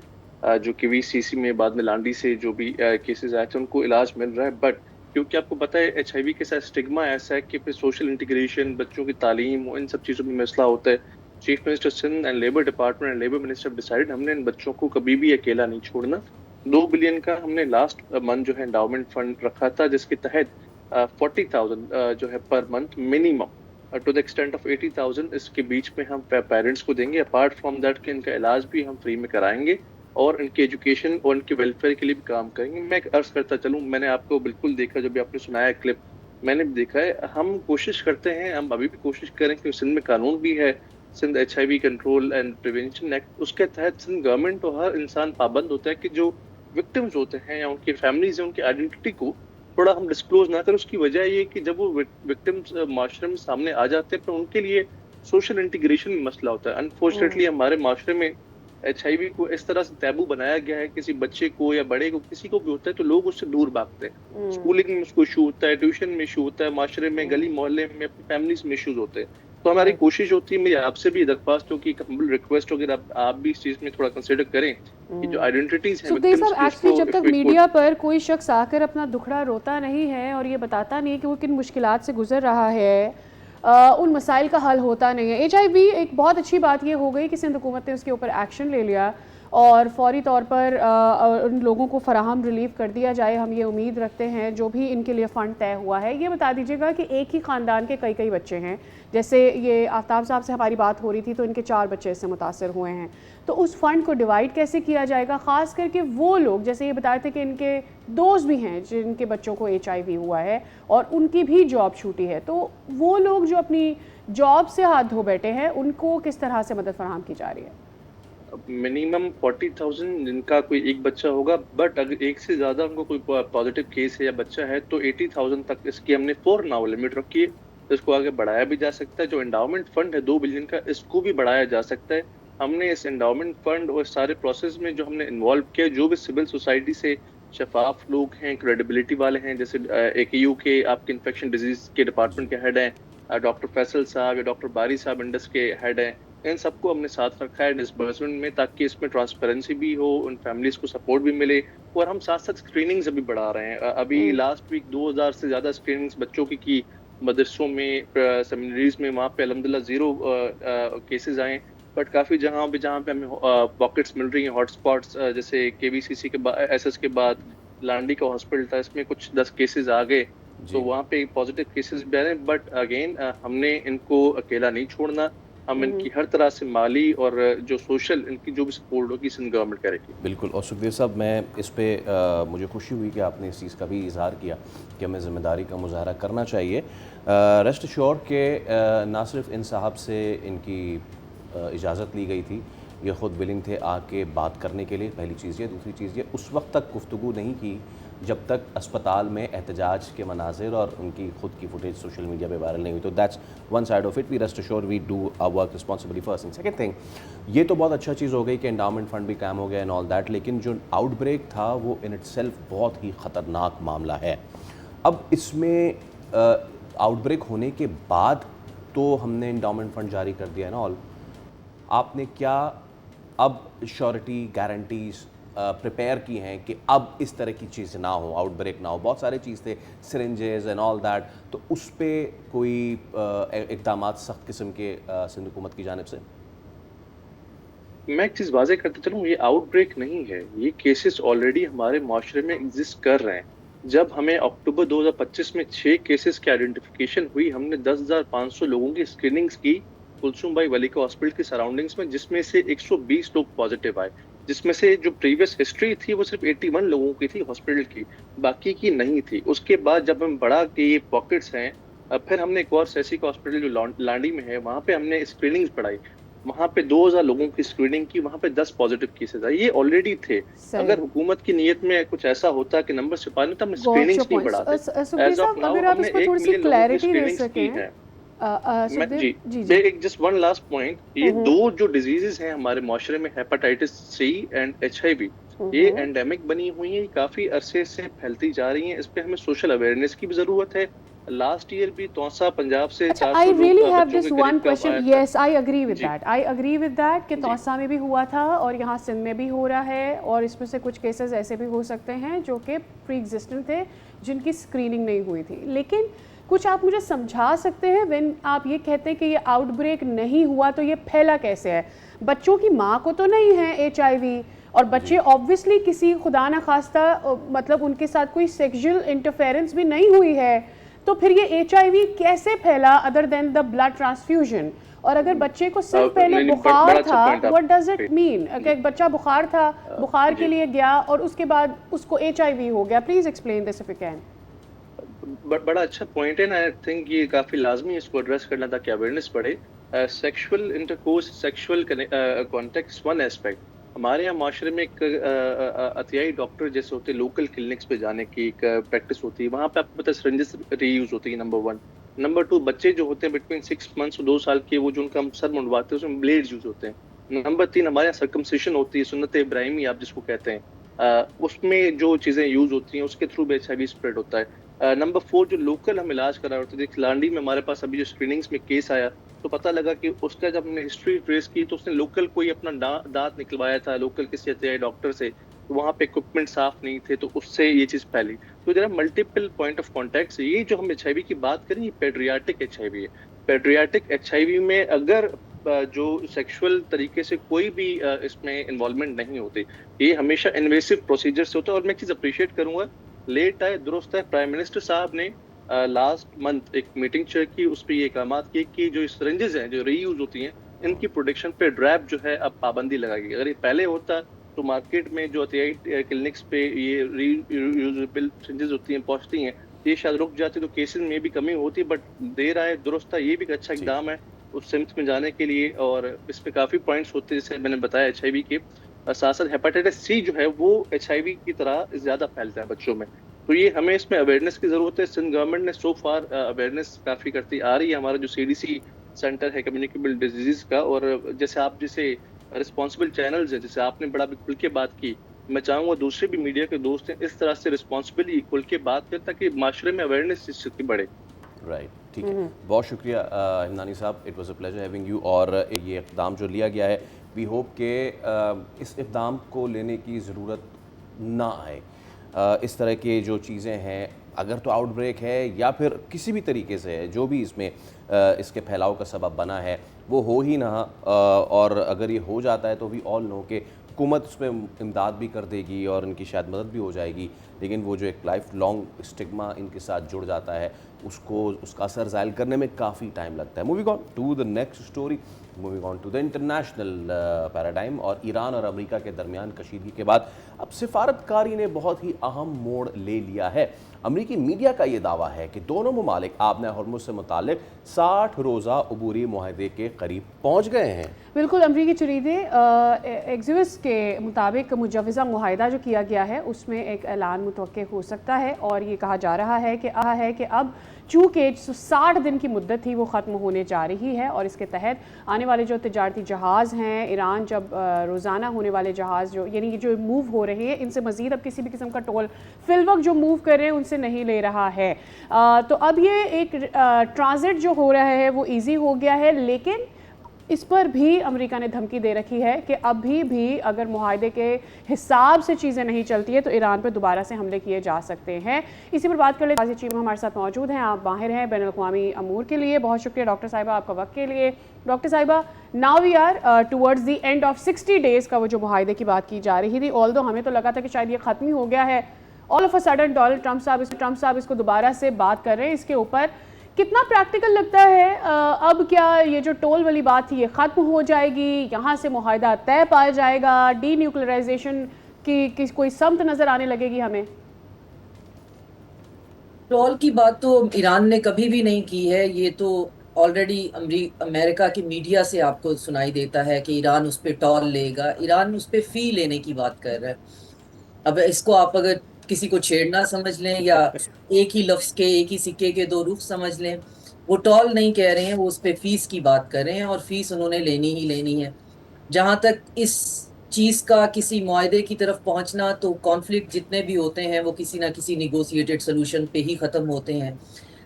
جو کہ وی سی سی میں بعد میں لانڈی سے جو بھی کیسز آئے تھے ان کو علاج مل رہا ہے۔ بٹ کیونکہ آپ کو پتہ ہے HIV کے ساتھ اسٹگما ایسا ہے کہ پھر سوشل انٹیگریشن، بچوں کی تعلیم، ان سب چیزوں میں مسئلہ ہوتا ہے۔ Chief minister Sindh and labour department and labour minister decide ہم نے ان بچوں کو کبھی بھی اکیلا نہیں چھوڑنا۔ 2 بلین کا ہم نے لاسٹ منتھ جو ہے انڈاؤمنٹ فنڈ رکھا تھا، جس کے تحت 40,000 جو ہے per month minimum to the extent of 80,000 اس کے بیچ میں ہم پیرنٹس کو دیں گے۔ اپارٹ فرام دیٹ کہ ان کا علاج بھی ہم فری میں کرائیں گے اور ان کی ایجوکیشن اور ان کے ویلفیئر کے لیے بھی کام کریں گے۔ میں عرض کرتا چلوں، میں نے آپ کو بالکل دیکھا جب آپ نے سنایا کلپ، میں نے بھی دیکھا ہے، ہم کوشش کرتے ہیں، ہم ابھی بھی کوشش کریں کہ سندھ میں قانون بھی ہے، Sindh HIV control and prevention act, اس کے تحت سندھ گورنمنٹ اور ہر انسان پابند ہوتا ہے کہ جو وکٹمز ہوتے ہیں یا ان کی فیملیز ہیں ان کی آئیڈینٹی کو تھوڑا ہم ڈسکلوز نہ کریں۔ اس کی وجہ یہ کہ جب وہ وکٹمز معاشرے میں سامنے آ جاتے ہیں تو ان کے لیے سوشل انٹیگریشن میں مسئلہ ہوتا ہے۔ انفارچونیٹلی ہمارے معاشرے میں HIV کو اس طرح سے ٹیبو بنایا گیا ہے، کسی بچے کو یا بڑے کو کسی کو بھی ہوتا ہے تو لوگ اس سے دور بھاگتے ہیں۔ اسکولنگ میں اس کو ایشو ہوتا ہے، ٹیوشن میں ایشو ہوتا ہے، معاشرے میں، گلی محلے میں، اپنی فیملیز میں ایشوز ہوتے ہیں۔ تو ہماری کوشش ہوتی ہے، میری آپ سے بھی درخواست ہو کہ ایک ہمبل ریکویسٹ ہو کہ آپ بھی اس چیز میں تھوڑا کنسیڈر کریں کہ جو آئیڈینٹیز ہیں سکھدیو صاحب، ایکچولی جب تک میڈیا پر کوئی شخص آ کر اپنا دکھڑا روتا نہیں ہے اور یہ بتاتا نہیں ہے کہ وہ کن مشکلات سے گزر رہا ہے، ان مسائل کا حل ہوتا نہیں ہے۔ HIV ایک بہت اچھی بات یہ ہو گئی کہ سندھ حکومت نے اس کے اوپر ایکشن لے لیا اور فوری طور پر ان لوگوں کو فراہم ریلیف کر دیا جائے۔ ہم یہ امید رکھتے ہیں جو بھی ان کے لیے فنڈ طے ہوا ہے۔ یہ بتا دیجیے گا کہ ایک ہی خاندان کے کئی بچے ہیں، جیسے یہ آفتاب صاحب سے ہماری بات ہو رہی تھی تو ان کے 4 بچے اس سے متاثر ہوئے ہیں، تو اس فنڈ کو ڈیوائڈ کیسے کیا جائے گا؟ خاص کر کے وہ لوگ، جیسے یہ بتا رہے تھے کہ ان کے دوست بھی ہیں جن کے بچوں کو HIV ہوا ہے اور ان کی بھی جاب چھوٹی ہے، تو وہ لوگ جو اپنی جاب سے ہاتھ دھو بیٹھے ہیں ان کو کس طرح سے مدد فراہم کی جا رہی ہے؟ منیمم 40,000 جن کا کوئی ایک بچہ ہوگا، بٹ اگر ایک سے زیادہ ان کو کوئی پازیٹیو کیس ہے یا بچہ ہے تو 80,000 تک اس کی ہم نے فور ناؤ لمٹ رکھی ہے۔ اس کو آگے بڑھایا بھی جا سکتا ہے۔ جو انڈاؤمنٹ فنڈ ہے 2 بلین کا، اس کو بھی بڑھایا جا سکتا ہے۔ ہم نے اس انڈاؤمنٹ فنڈ اور سارے پروسیس میں جو ہم نے انوالو کیا، جو بھی سول سوسائٹی سے شفاف لوگ ہیں، کریڈیبلٹی والے ہیں، جیسے AKU کے آپ کے انفیکشن ڈیزیز کے ڈپارٹمنٹ کے ہیڈ ہیں ڈاکٹر فیصل صاحب یا ڈاکٹر باری صاحب انڈس کے ہیڈ ہیں، ان سب کو ہم نے ساتھ رکھا ہے ڈسبرسمنٹ میں، تاکہ اس میں ٹرانسپیرنسی بھی ہو، ان فیملیز کو سپورٹ بھی ملے، اور ہم ساتھ ساتھ اسکریننگز ابھی بڑھا رہے ہیں۔ ابھی لاسٹ ویک 2000 سے زیادہ اسکریننگز بچوں کی مدرسوں میں، سیمنریز میں، وہاں پہ الحمدللہ 0 کیسز آئے، بٹ کافی جہاں پہ ہمیں پاکٹس مل رہی ہیں، ہاٹ اسپاٹس، جیسے KVCC کے SS کے بعد لانڈی کا ہاسپٹل تھا، اس میں کچھ 10 کیسز آ گئے، تو وہاں پہ پازیٹیو کیسز بھی آ رہے ہیں۔ بٹ اگین ہم نے ان کو اکیلا نہیں چھوڑنا، ہم ان کی ہر طرح سے مالی اور جو سوشل ان کی جو بھی سپورٹ ہوگی سندھ گورنمنٹ کرے گی۔ بالکل۔ اور سکھدیو صاحب، میں اس پہ مجھے خوشی ہوئی کہ آپ نے اس چیز کا بھی اظہار کیا کہ ہمیں ذمہ داری کا مظاہرہ کرنا چاہیے۔ ریسٹ ایشور کہ نہ صرف ان صاحب سے ان کی اجازت لی گئی تھی، یہ خود ولنگ تھے آ کے بات کرنے کے لیے، پہلی چیز یہ۔ دوسری چیز یہ، اس وقت تک گفتگو نہیں کی جب تک اسپتال میں احتجاج کے مناظر اور ان کی خود کی فوٹیج سوشل میڈیا پہ وائرل نہیں ہوئی۔ تو that's one side of it, we rest assure we do our work responsibly first. And second thing, یہ تو بہت اچھا چیز ہو گئی کہ انڈاؤمنٹ فنڈ بھی قائم ہو گیا اینڈ آل دیٹ، لیکن جو آؤٹ بریک تھا وہ ان اٹ سیلف بہت ہی خطرناک معاملہ ہے۔ اب اس میں آؤٹ بریک ہونے کے بعد تو ہم نے انڈاؤمنٹ فنڈ جاری کر دیا ہے نا، آپ نے کیا اب شیورٹی، گارنٹیز پریپیئر کی ہیں کہ اب اس طرح کی چیز نہ ہو, آؤٹ بریک نہ ہو؟ بہت سارے چیز تھے, سرنجز اینڈ آل دیٹ, تو اس پہ کوئی اقدامات سخت قسم کے سندھ حکومت کی جانب سے؟ میں ایک چیز واضح کرتے چلوں, یہ آؤٹ بریک نہیں ہے, یہ کیسز آلریڈی ہمارے معاشرے میں ایگزسٹ کر رہے ہیں. جب ہمیں اکتوبر 2025 میں 6 کیسز کی آئیڈینٹیفیکیشن ہوئی, ہم نے 10,500 لوگوں کی اسکریننگز کی کلثوم بھائی ولی کا ہاسپٹل کی سراؤنڈنگز میں, جس میں سے 120 لوگ پازیٹیو آئے, جس میں سے جو پریویس ہسٹری تھی وہ صرف 81 لوگوں کی تھی ہاسپٹل کی, باقی کی نہیں تھی. اس کے بعد جب ہم بڑھا کہ یہ پاکٹس ہیں, پھر ہم نے ایک اور سیسی کا ہاسپٹل جو لانڈی میں ہے وہاں پہ ہم نے اسکریننگز بڑھائی, وہاں پہ 2000 لوگوں کی اسکریننگ کی, وہاں پہ 10 پازیٹیو کیسز آئے. یہ آلریڈی تھے. اگر حکومت کی نیت میں کچھ ایسا ہوتا کہ نمبر چھپانے تو ہم اسکریننگز نہیں بڑھاتے. اگر آپ اس میں تھوڑی سی کلیئرٹی دے سکیں. جسٹ ون لاسٹ پوائنٹ, یہ 2 جو ڈیزیزز ہیں ہمارے معاشرے میں, ہیپاٹائٹس سی اینڈ HIV, یہ اینڈیمک بنی ہوئی ہیں, کافی عرصے سے پھیلتی جا رہی ہیں. اس پہ ہمیں سوشل اویئرنیس کی بھی ضرورت ہے. لاسٹ ایئر بھی توسا پنجاب سے 400 I really have just one question. Yes, I agree with that. I agree with that کہ توسا میں بھی ہوا تھا اور یہاں سندھ میں بھی ہو رہا ہے, اور اس میں سے کچھ کیسز ایسے بھی ہو سکتے ہیں جو کہ پری ایگزسٹنٹ تھے, جن کی اسکریننگ نہیں ہوئی تھی. لیکن کچھ آپ مجھے سمجھا سکتے ہیں, وین آپ یہ کہتے ہیں کہ یہ آؤٹ بریک نہیں ہوا تو یہ پھیلا کیسے ہے؟ بچوں کی ماں کو تو نہیں ہے HIV, اور بچے آبویسلی کسی خدا نہ خواستہ مطلب ان کے ساتھ کوئی سیکشل انٹرفیرنس بھی نہیں ہوئی ہے, تو پھر یہ HIV کیسے پھیلا other than the blood transfusion? اور اگر بچے کو صرف پہلے بخار تھا, what does it mean کہ ایک بچہ بخار تھا, بخار کے لیے گیا اور اس کے بعد اس کو HIV ہو گیا؟ Please explain this if you can. بڑا اچھا پوائنٹ ہے نا, آئی تھنک یہ کافی لازمی ہے اس کو ایڈریس کرنا تاکہ اویئرنیس بڑھے. Sexual intercourse, sexual contact one aspect. ہمارے یہاں معاشرے میں ایک عطیائی ڈاکٹر جیسے ہوتے ہیں, لوکل کلینکس پہ جانے کی ایک پریکٹس ہوتی ہے, وہاں پہ آپ کو پتہ سرنجز ری یوز ہوتی ہے, نمبر 1. نمبر 2, بچے جو ہوتے ہیں بٹوین 6 months اور 2 سال کے, وہ جو ان کا ہم سر منڈواتے ہیں اس میں بلیڈز یوز ہوتے ہیں. نمبر 3, ہمارے یہاں سرکمسیشن ہوتی ہے, سنت ابراہیمی آپ جس کو کہتے ہیں, اس میں جو چیزیں یوز ہوتی ہیں اس کے تھرو بھی HIV اسپریڈ ہوتا ہے. نمبر 4, جو لوکل ہم علاج کرا ہوتے ہیں, لانڈی میں ہمارے پاس ابھی جو اسکریننگس میں کیس آیا تو پتہ لگا کہ اس کا جب ہم نے ہسٹری ٹریس کی تو اس نے لوکل کوئی اپنا دانت نکلوایا تھا لوکل کسی عطیائی ڈاکٹر سے, وہاں پہ اکوپمنٹ صاف نہیں تھے, تو اس سے یہ چیز پھیلی. تو ذرا ملٹیپل پوائنٹ آف کانٹیکٹ. یہ جو ہم HIV کی بات کریں, یہ پیڈریاٹک HIV ہے. پیڈریاٹک HIV میں اگر جو سیکشول طریقے سے کوئی بھی اس میں انوالومنٹ نہیں ہوتی, یہ ہمیشہ انویسو پروسیجر سے ہوتا ہے. اور میں ایک چیز اپریشیٹ کروں گا, لیٹ آئے درست ہے, پرائم منسٹر صاحب نے لاسٹ منتھ ایک میٹنگ چیئر کی, اس پہ یہ اقدامات کیے کہ جو سرنجز ہیں جو ری یوز ہوتی ہیں ان کی پروڈکشن پہ ڈرائب جو ہے اب پابندی لگائی گئی. اگر یہ پہلے ہوتا تو مارکیٹ میں جو عطیائی کلینکس پہ یہ ری یوزیبل سرنجز ہوتی ہیں پہنچتی ہیں, یہ شاید رک جاتی تو کیسز میں بھی کمی ہوتی. بٹ دیر آئے درست تھا, یہ بھی ایک اچھا اقدام ہے اس سمت میں جانے کے لیے. اور اس پہ کافی پوائنٹس ہوتے ہیں جیسے میں نے بتایا HIV کے ساتھ ساتھ ہیپاٹائٹس سی جو ہے وہ HIV کی طرح زیادہ پھیلتا ہے بچوں میں. تو یہ ہمیں اس میں اویئرنیس کی ضرورت ہے. سندھ گورنمنٹ نے سو فار اویئرنیس کافی کرتی آ رہی ہے. ہمارا جو CDC سینٹر ہے کمیونیکیبل ڈیزیز کا, اور جیسے آپ جیسے رسپانسبل چینلز ہیں, جیسے آپ نے بڑا بھی کھل کے بات کی, میں چاہوں گا دوسرے بھی میڈیا کے دوست ہیں اس طرح سے رسپانسبلی کھل کے بات کریں تاکہ معاشرے میں اویئرنیس اس چیز کی بڑھے. رائٹ, ٹھیک ہے, بہت شکریہ ہمدانی صاحب, it was a pleasure having you. اور یہ اقدام جو لیا گیا ہے, وی ہوپ کہ اس اقدام کو لینے کی ضرورت نہ آئے. اس طرح کے جو چیزیں ہیں, اگر تو آؤٹ بریک ہے یا پھر کسی بھی طریقے سے ہے, جو بھی اس میں اس کے پھیلاؤ کا سبب بنا ہے وہ ہو ہی نہ. اور اگر یہ ہو جاتا ہے تو وی آل نو کہ حکومت اس میں امداد بھی کر دے گی اور ان کی شاید مدد بھی ہو جائے گی, لیکن وہ جو ایک لائف لانگ اسٹگما ان کے ساتھ جڑ جاتا ہے اس کا اثر زائل کرنے میں کافی ٹائم لگتا ہے. Moving on to the next story, moving on to the international paradigm. اور ایران اور امریکہ کے درمیان کشیدگی کے بعد اب سفارتکاری نے بہت ہی اہم موڑ لے لیا ہے. امریکی میڈیا کا یہ دعویٰ ہے کہ دونوں ممالک آبنہ ہرمز سے متعلق 60 روزہ عبوری معاہدے کے قریب پہنچ گئے ہیں. بالکل, امریکی جریدے ایکزیوس کے مطابق مجوزہ معاہدہ جو کیا گیا ہے اس میں ایک اعلان متوقع ہو سکتا ہے, اور یہ کہا جا رہا ہے کہ اب چونکہ 60 دن کی مدت تھی وہ ختم ہونے جا رہی ہے, اور اس کے تحت آنے والے جو تجارتی جہاز ہیں, ایران جب روزانہ ہونے والے جہاز جو یعنی جو موو ہو رہے ہیں, ان سے مزید اب کسی بھی قسم کا ٹول فی الوقت جو موو کر رہے ہیں ان سے نہیں لے رہا ہے. تو اب یہ ایک ٹرانزٹ جو ہو رہا ہے وہ ایزی ہو گیا ہے, لیکن اس پر بھی امریکہ نے دھمکی دے رکھی ہے کہ ابھی بھی اگر معاہدے کے حساب سے چیزیں نہیں چلتی ہے تو ایران پہ دوبارہ سے حملے کیے جا سکتے ہیں. اسی پر بات کر لیں. غازی چیمہ ہمارے ساتھ موجود ہیں, آپ ماہر ہیں بین الاقوامی امور کے لیے. بہت شکریہ ڈاکٹر صاحبہ آپ کا وقت کے لیے. ڈاکٹر صاحبہ, now we are towards the end of 60 days کا وہ جو معاہدے کی بات کی جا رہی تھی, آلدو ہمیں تو لگا تھا کہ شاید یہ ختم ہی ہو گیا ہے, all of a sudden Donald Trump صاحب اس کو دوبارہ سے بات کر رہے ہیں اس کے اوپر. کتنا پریکٹیکل لگتا ہے اب کیا یہ جو ٹول والی بات تھی یہ ختم ہو جائے گی, یہاں سے معاہدہ طے پایا جائے گا, ڈی نیوکلرائزیشن کی کوئی سمت نظر آنے لگے گی ہمیں؟ ٹول کی بات تو ایران نے کبھی بھی نہیں کی ہے, یہ تو آلریڈی امریکہ کی میڈیا سے آپ کو سنائی دیتا ہے کہ ایران اس پہ ٹول لے گا. ایران اس پہ فی لینے کی بات کر رہا ہے. اب اس کو آپ اگر کسی کو چھیڑنا سمجھ لیں یا ایک ہی لفظ کے ایک ہی سکے کے دو رخ سمجھ لیں, وہ ٹول نہیں کہہ رہے ہیں, وہ اس پہ فیس کی بات کر رہے ہیں اور فیس انہوں نے لینی ہی لینی ہے. جہاں تک اس چیز کا کسی معاہدے کی طرف پہنچنا, تو کانفلکٹ جتنے بھی ہوتے ہیں وہ کسی نہ کسی نیگوسیٹڈ سلوشن پہ ہی ختم ہوتے ہیں.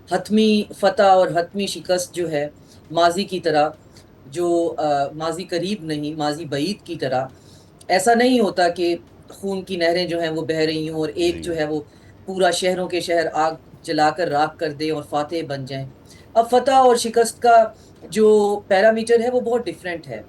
حتمی فتح اور حتمی شکست جو ہے ماضی کی طرح, جو ماضی قریب نہیں ماضی بعید کی طرح, ایسا نہیں ہوتا کہ خون کی نہریں جو ہیں وہ بہہ رہی ہوں اور ایک جو ہے وہ پورا شہروں کے شہر آگ جلا کر راکھ کر دے اور فاتح بن جائیں. اب فتح اور شکست کا جو پیرامیٹر ہے وہ بہت ڈیفرنٹ ہے.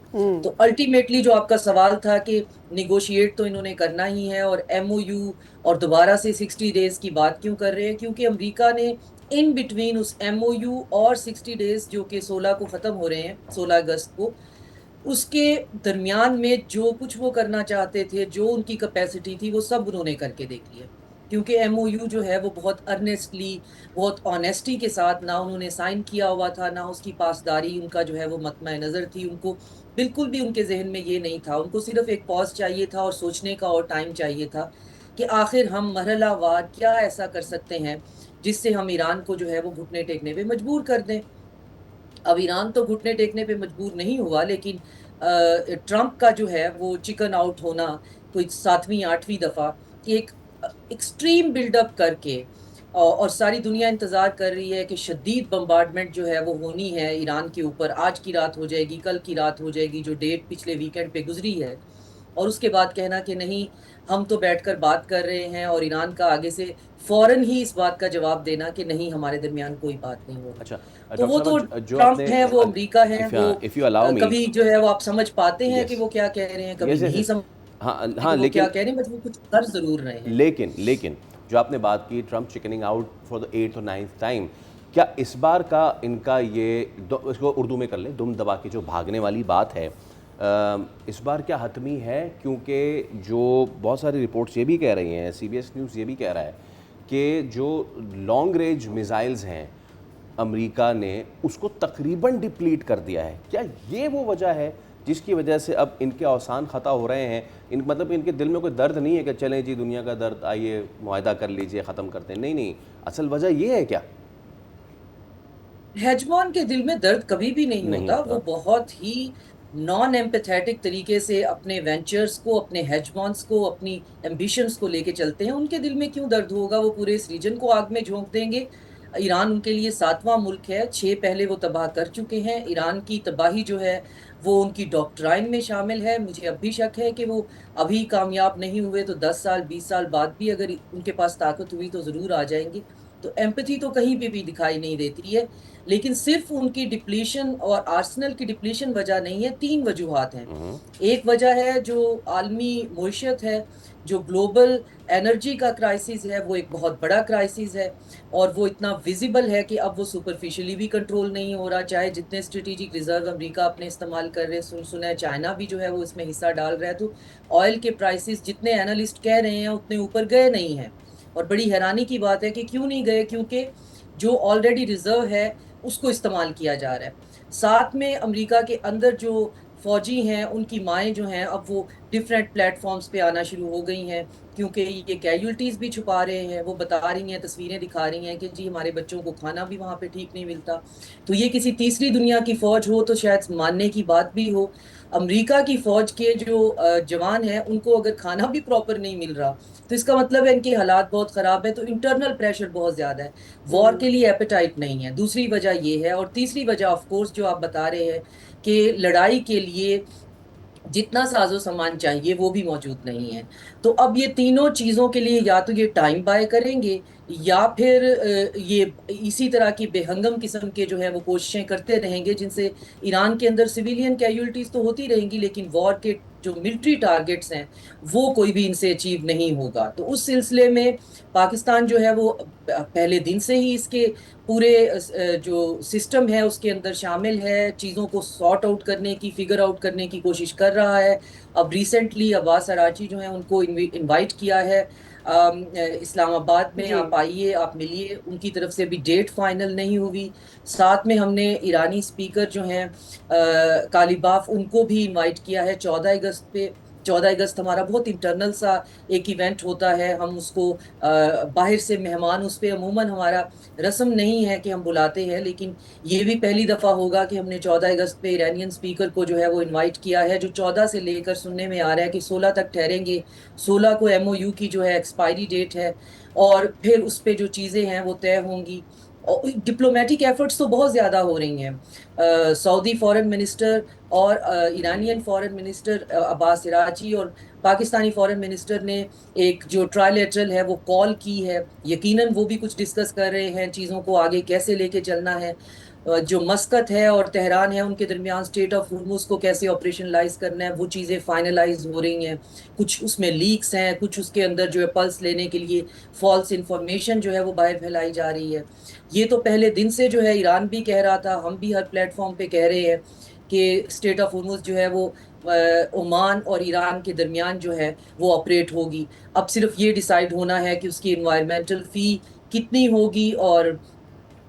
تو الٹیمیٹلی جو آپ کا سوال تھا کہ نیگوشیٹ تو انہوں نے کرنا ہی ہے, اور ایم او یو اور دوبارہ سے 60 days کی بات کیوں کر رہے ہیں, کیونکہ امریکہ نے ان بٹوین اس ایم او یو اور 60 days جو کہ 16 کو ختم ہو رہے ہیں, 16 اگست کو, اس کے درمیان میں جو کچھ وہ کرنا چاہتے تھے, جو ان کی کیپیسٹی تھی, وہ سب انہوں نے کر کے دیکھ لیا. کیونکہ ایم او یو جو ہے وہ بہت ارنیسٹلی, بہت آنیسٹی کے ساتھ نہ انہوں نے سائن کیا ہوا تھا, نہ اس کی پاسداری ان کا جو ہے وہ مطمع نظر تھی. ان کو بالکل بھی ان کے ذہن میں یہ نہیں تھا, ان کو صرف ایک پاز چاہیے تھا اور سوچنے کا اور ٹائم چاہیے تھا کہ آخر ہم مرحلہ وار کیا ایسا کر سکتے ہیں جس سے ہم ایران کو جو ہے وہ گھٹنے ٹیکنے پہ مجبور کر دیں. اب ایران تو گھٹنے ٹیکنے پہ مجبور نہیں ہوا, لیکن ٹرمپ کا جو ہے وہ چکن آؤٹ ہونا کوئی 7ویں 8ویں دفعہ ایک ایکسٹریم بلڈ اپ کر کے, اور ساری دنیا انتظار کر رہی ہے کہ شدید بمبارڈمنٹ جو ہے وہ ہونی ہے ایران کے اوپر, آج کی رات ہو جائے گی, کل کی رات ہو جائے گی, جو ڈیٹ پچھلے ویکینڈ پہ گزری ہے, اور اس کے بعد کہنا کہ نہیں ہم تو بیٹھ کر بات کر رہے ہیں, اور ایران کا آگے سے فوراً ہی اس بات کا جواب دینا کہ نہیں ہمارے درمیان کوئی بات نہیں ہو رہی. اچھا, تو وہ تو ٹرمپ ہے, وہ امریکہ ہے, وہ کبھی جو ہے وہ آپ سمجھ پاتے ہیں کہ وہ کیا کہہ رہے ہیں, کبھی نہیں سمجھ وہ کیا کہہ رہے ہیں, بس وہ کچھ کر ضرور رہے ہیں. لیکن جو آپ نے بات کی Trump chickening out for the 8th اور 9th ٹائم, کیا اس بار کا ان کا یہ, اس کو اردو میں کر لیں, دم دبا کے جو بھاگنے والی بات ہے, اس بار کیا حتمی ہے؟ کیونکہ جو بہت ساری رپورٹس یہ بھی کہہ رہی ہیں, سی بی ایس نیوز یہ بھی کہہ رہا ہے کہ جو لانگ رینج میزائلز ہیں امریکہ نے اس کو تقریباً ڈپلیٹ کر دیا ہے. کیا یہ وہ وجہ ہے جس کی وجہ سے اب ان کے اوسان خطا ہو رہے ہیں؟ مطلب ان کے دل میں کوئی درد نہیں ہے کہ چلیں جی دنیا کا درد, آئیے معاہدہ کر لیجئے, ختم کرتے ہیں؟ نہیں, اصل وجہ یہ ہے کیا؟ ہیجمان کے دل میں درد کبھی بھی نہیں ہوتا. وہ بہت ہی نان ایمپیتھیٹک طریقے سے اپنے وینچرز کو, اپنے ہیجمانس کو, اپنی ایمبیشنز کو لے کے چلتے ہیں. ان کے دل میں کیوں درد ہوگا؟ وہ پورے اس ریجن کو آگ میں جھونک دیں گے. ایران ان کے لیے 7واں ملک ہے, 6 پہلے وہ تباہ کر چکے ہیں. ایران کی تباہی جو ہے وہ ان کی ڈاکٹرائن میں شامل ہے. مجھے اب بھی شک ہے کہ وہ ابھی کامیاب نہیں ہوئے تو 10 سال 20 سال بعد بھی اگر ان کے پاس طاقت ہوئی تو ضرور آ جائیں گے. تو ایمپتھی تو کہیں پہ بھی دکھائی نہیں دیتی ہے. لیکن صرف ان کی ڈپلیشن اور آرسنل کی ڈپلیشن وجہ نہیں ہے, 3 وجوہات ہیں. ایک وجہ ہے جو عالمی معیشت ہے, جو گلوبل انرجی کا کرائسس ہے, وہ ایک بہت بڑا کرائسس ہے, اور وہ اتنا ویزیبل ہے کہ اب وہ سپرفیشلی بھی کنٹرول نہیں ہو رہا. چاہے جتنے اسٹریٹجک ریزرو امریکہ اپنے استعمال کر رہے, سنا ہے چائنا بھی جو ہے وہ اس میں حصہ ڈال رہا ہے. تو آئل کے پرائسز جتنے اینالسٹ کہہ رہے ہیں اتنے اوپر گئے نہیں ہیں, اور بڑی حیرانی کی بات ہے کہ کیوں نہیں گئے, کیونکہ جو آلریڈی ریزرو ہے اس کو استعمال کیا جا رہا ہے. ساتھ میں امریکہ کے اندر جو فوجی ہیں ان کی مائیں جو ہیں اب وہ ڈیفرنٹ پلیٹ فارمز پہ آنا شروع ہو گئی ہیں. کیونکہ یہ کیجولٹیز بھی چھپا رہے ہیں. وہ بتا رہی ہیں, تصویریں دکھا رہی ہیں کہ جی ہمارے بچوں کو کھانا بھی وہاں پہ ٹھیک نہیں ملتا. تو یہ کسی تیسری دنیا کی فوج ہو تو شاید ماننے کی بات بھی ہو. امریکہ کی فوج کے جو جوان ہیں ان کو اگر کھانا بھی پراپر نہیں مل رہا تو اس کا مطلب ہے ان کے حالات بہت خراب ہے. تو انٹرنل پریشر بہت زیادہ ہے, وار کے لیے ایپیٹائٹ نہیں ہے. دوسری وجہ یہ ہے. اور تیسری وجہ آف کورس جو آپ بتا رہے ہیں کہ لڑائی کے لیے جتنا ساز و سامان چاہیے وہ بھی موجود نہیں ہے. تو اب یہ تینوں چیزوں کے لیے یا تو یہ ٹائم بائی کریں گے یا پھر یہ اسی طرح کی بے ہنگم قسم کے جو ہے وہ کوششیں کرتے رہیں گے, جن سے ایران کے اندر سویلین کیجولٹیز تو ہوتی رہیں گی لیکن وار کے جو ملٹری ٹارگٹس ہیں وہ کوئی بھی ان سے اچیو نہیں ہوگا. تو اس سلسلے میں پاکستان جو ہے وہ پہلے دن سے ہی اس کے پورے جو سسٹم ہے اس کے اندر شامل ہے, چیزوں کو سارٹ آؤٹ کرنے کی, فگر آؤٹ کرنے کی کوشش کر رہا ہے. اب ریسنٹلی عباس اراچی جو ہیں ان کو انوائٹ کیا ہے اسلام آباد میں, آپ آئیے, آپ ملیے. ان کی طرف سے بھی ڈیٹ فائنل نہیں ہوئی. ساتھ میں ہم نے ایرانی اسپیکر جو ہیں کالیباف ان کو بھی انوائٹ کیا ہے 14 اگست پہ. 14 اگست ہمارا بہت انٹرنل سا ایک ایونٹ ہوتا ہے, ہم اس کو باہر سے مہمان, اس پہ عموماً ہمارا رسم نہیں ہے کہ ہم بلاتے ہیں, لیکن یہ بھی پہلی دفعہ ہوگا کہ ہم نے 14 اگست پہ ایرانین اسپیکر کو جو ہے وہ انوائٹ کیا ہے, جو 14 سے لے کر سننے میں آ رہا ہے کہ 16 تک ٹھہریں گے. 16 کو MOU کی جو ہے ایکسپائری ڈیٹ ہے اور پھر اس پہ جو چیزیں ہیں وہ طے ہوں گی. ڈپلومیٹک ایفرٹس تو بہت زیادہ ہو رہی ہیں. سعودی فارن منسٹر اور ایرانین فارن منسٹر عباس اراچی اور پاکستانی فارن منسٹر نے ایک جو ٹرائلیٹرل ہے وہ کال کی ہے. یقیناً وہ بھی کچھ ڈسکس کر رہے ہیں چیزوں کو آگے کیسے لے کے چلنا ہے. جو مسقط ہے اور تہران ہے ان کے درمیان اسٹیٹ آف ہرمز کو کیسے آپریشنلائز کرنا ہے وہ چیزیں فائنلائز ہو رہی ہیں. کچھ اس میں لیکس ہیں, کچھ اس کے اندر جو ہے پلس لینے کے لیے فالس انفارمیشن جو ہے وہ باہر پھیلائی جا رہی ہے. یہ تو پہلے دن سے جو ہے ایران بھی کہہ رہا تھا, ہم بھی ہر پلیٹ فارم پہ کہہ رہے ہیں کہ اسٹیٹ آف ہرمز جو ہے وہ عمان اور ایران کے درمیان جو ہے وہ آپریٹ ہوگی. اب صرف یہ ڈیسائیڈ ہونا ہے کہ اس کی انوائرمنٹل فی کتنی ہوگی اور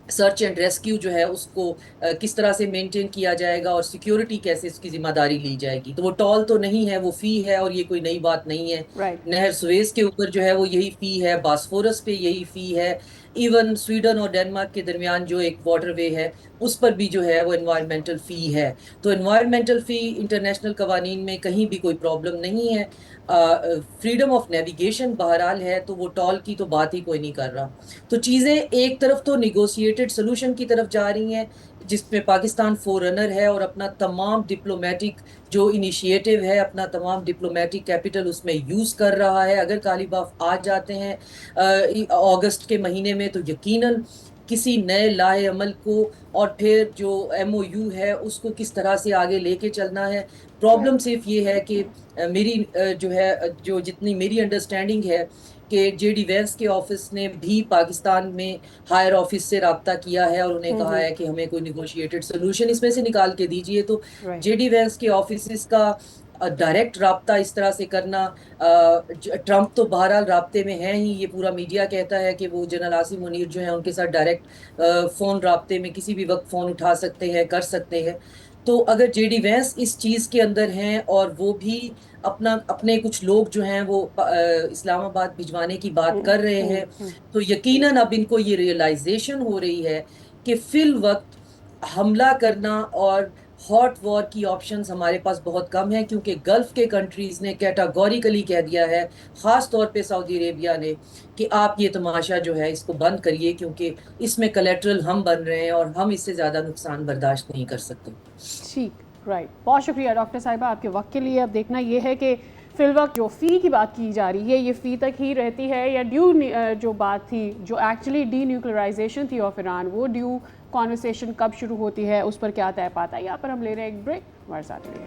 سرچ اینڈ ریسکیو جو ہے اس کو کس طرح سے مینٹین کیا جائے گا اور سیکیورٹی کیسے اس کی ذمہ داری لی جائے گی. تو وہ ٹال تو نہیں ہے, وہ فی ہے اور یہ کوئی نئی بات نہیں ہے. نہر سویز کے اوپر جو ہے وہ یہی فی ہے, باسفورس پہ یہی فی ہے, ایون سویڈن اور ڈینمارک کے درمیان جو ایک واٹر وے ہے اس پر بھی جو ہے وہ انوائرمنٹل فی ہے. تو انوائرمنٹل فی انٹرنیشنل قوانین میں کہیں بھی کوئی پرابلم نہیں ہے. فریڈم آف نیویگیشن بہرحال ہے, تو وہ ٹال کی تو بات ہی کوئی نہیں کر رہا. تو چیزیں ایک طرف تو نیگوشیٹڈ سلوشن کی طرف جا رہی ہیں جس میں پاکستان فور رنر ہے اور اپنا تمام ڈپلومیٹک جو انیشیٹو ہے, اپنا تمام ڈپلومیٹک کیپٹل اس میں یوز کر رہا ہے. اگر کالیباف آ جاتے ہیں اگست کے مہینے میں تو یقیناً کسی نئے لاہے عمل کو اور پھر جو MOU ہے اس کو کس طرح سے آگے لے کے چلنا ہے. پرابلم صرف یہ ہے کہ میری جو ہے جو جتنی میری انڈرسٹینڈنگ ہے کہ جے ڈی وینس کے آفس نے بھی پاکستان میں ہائر آفس سے رابطہ کیا ہے اور انہیں کہا ہے کہ ہمیں کوئی نیگوشیٹڈ سولوشن اس میں سے نکال کے دیجئے. تو جے ڈی وینس کے آفسز کا ڈائریکٹ رابطہ اس طرح سے کرنا, ٹرمپ تو بہرحال رابطے میں ہیں ہی, یہ پورا میڈیا کہتا ہے کہ وہ جنرل عاصم منیر جو ہیں ان کے ساتھ ڈائریکٹ فون رابطے میں کسی بھی وقت فون اٹھا سکتے ہیں, کر سکتے ہیں. تو اگر جے ڈی وینس اس چیز کے اندر ہیں اور وہ بھی اپنے کچھ لوگ جو ہیں وہ اسلام آباد بھجوانے کی بات کر رہے ہیں تو یقیناً اب ان کو یہ ریئلائزیشن ہو رہی ہے کہ فی الوقت حملہ کرنا اور ہاٹ وار کی آپشنز ہمارے پاس بہت کم ہیں, کیونکہ گلف کے کنٹریز نے کیٹاگوریکلی کہہ دیا ہے, خاص طور پہ سعودی عربیہ نے, کہ آپ یہ تماشا جو ہے اس کو بند کریے کیونکہ اس میں کلیٹرل ہم بن رہے ہیں اور ہم اس سے زیادہ نقصان برداشت نہیں کر سکتے. ٹھیک, رائٹ, بہت شکریہ ڈاکٹر صاحبہ آپ کے وقت کے لیے. اب دیکھنا یہ ہے کہ فی الوقت جو فی کی بات کی جا رہی ہے یہ فی تک ہی رہتی ہے یا ڈیو جو بات تھی جو ایکچولی ڈی نیوکلرائزیشن تھی آف ایران, وہ ڈیو کانورسیشن کب شروع ہوتی ہے اس پر کیا طے پاتا ہے. یہاں پر ہم لے رہے ہیں ایک بریک, ہمارے ساتھ رہیے.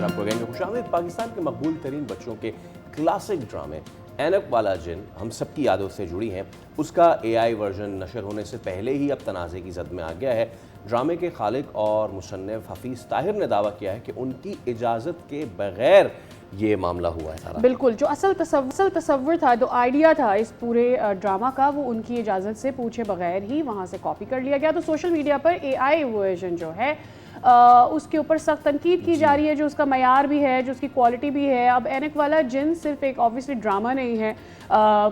آپ کو کہیں گے خوش شامل پاکستان کے مقبول ترین بچوں کے کلاسک ڈرامے اینک والا جن ہم سب کی یادوں سے جڑی ہیں، اس کا اے آئی ورژن نشر ہونے سے پہلے ہی اب تنازع کی زد میں آ گیا ہے۔ ڈرامے کے خالق اور مصنف حفیظ طاہر نے دعویٰ کیا ہے کہ ان کی اجازت کے بغیر یہ معاملہ ہوا ہے سارا۔ بالکل، جو اصل تصور تھا، جو آئیڈیا تھا اس پورے ڈرامہ کا، وہ ان کی اجازت سے پوچھے بغیر ہی وہاں سے کاپی کر لیا گیا۔ تو سوشل میڈیا پر اے آئی ورژن جو ہے اس کے اوپر سخت تنقید کی جا رہی ہے، جو اس کا معیار بھی ہے، جو اس کی کوالٹی بھی ہے۔ اب اینک والا جن صرف ایک آبویسلی ڈرامہ نہیں ہے،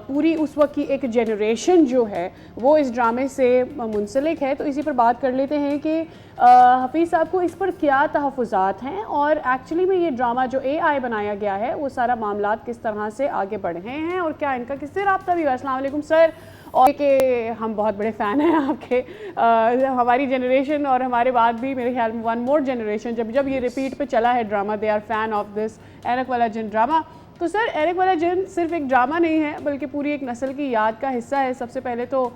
پوری اس وقت کی ایک جنریشن جو ہے وہ اس ڈرامے سے منسلک ہے۔ تو اسی پر بات کر لیتے ہیں کہ حفیظ صاحب کو اس پر کیا تحفظات ہیں، اور ایکچولی میں یہ ڈرامہ جو اے آئی بنایا گیا ہے وہ سارا معاملات کس طرح سے آگے بڑھے ہیں، اور کیا ان کا کس سے رابطہ بھی ہوا۔ السلام علیکم سر، اور کہ ہم بہت بڑے فین ہیں آپ کے، ہماری جنریشن اور ہمارے بعد بھی میرے خیال میں ون مور جنریشن، جب یہ ریپیٹ پہ چلا ہے drama, they are fan of this اینک والا جن ڈرامہ۔ تو سر، اینک والا جن صرف ایک ڈرامہ نہیں ہے بلکہ پوری ایک نسل کی یاد کا حصہ ہے۔ سب سے پہلے تو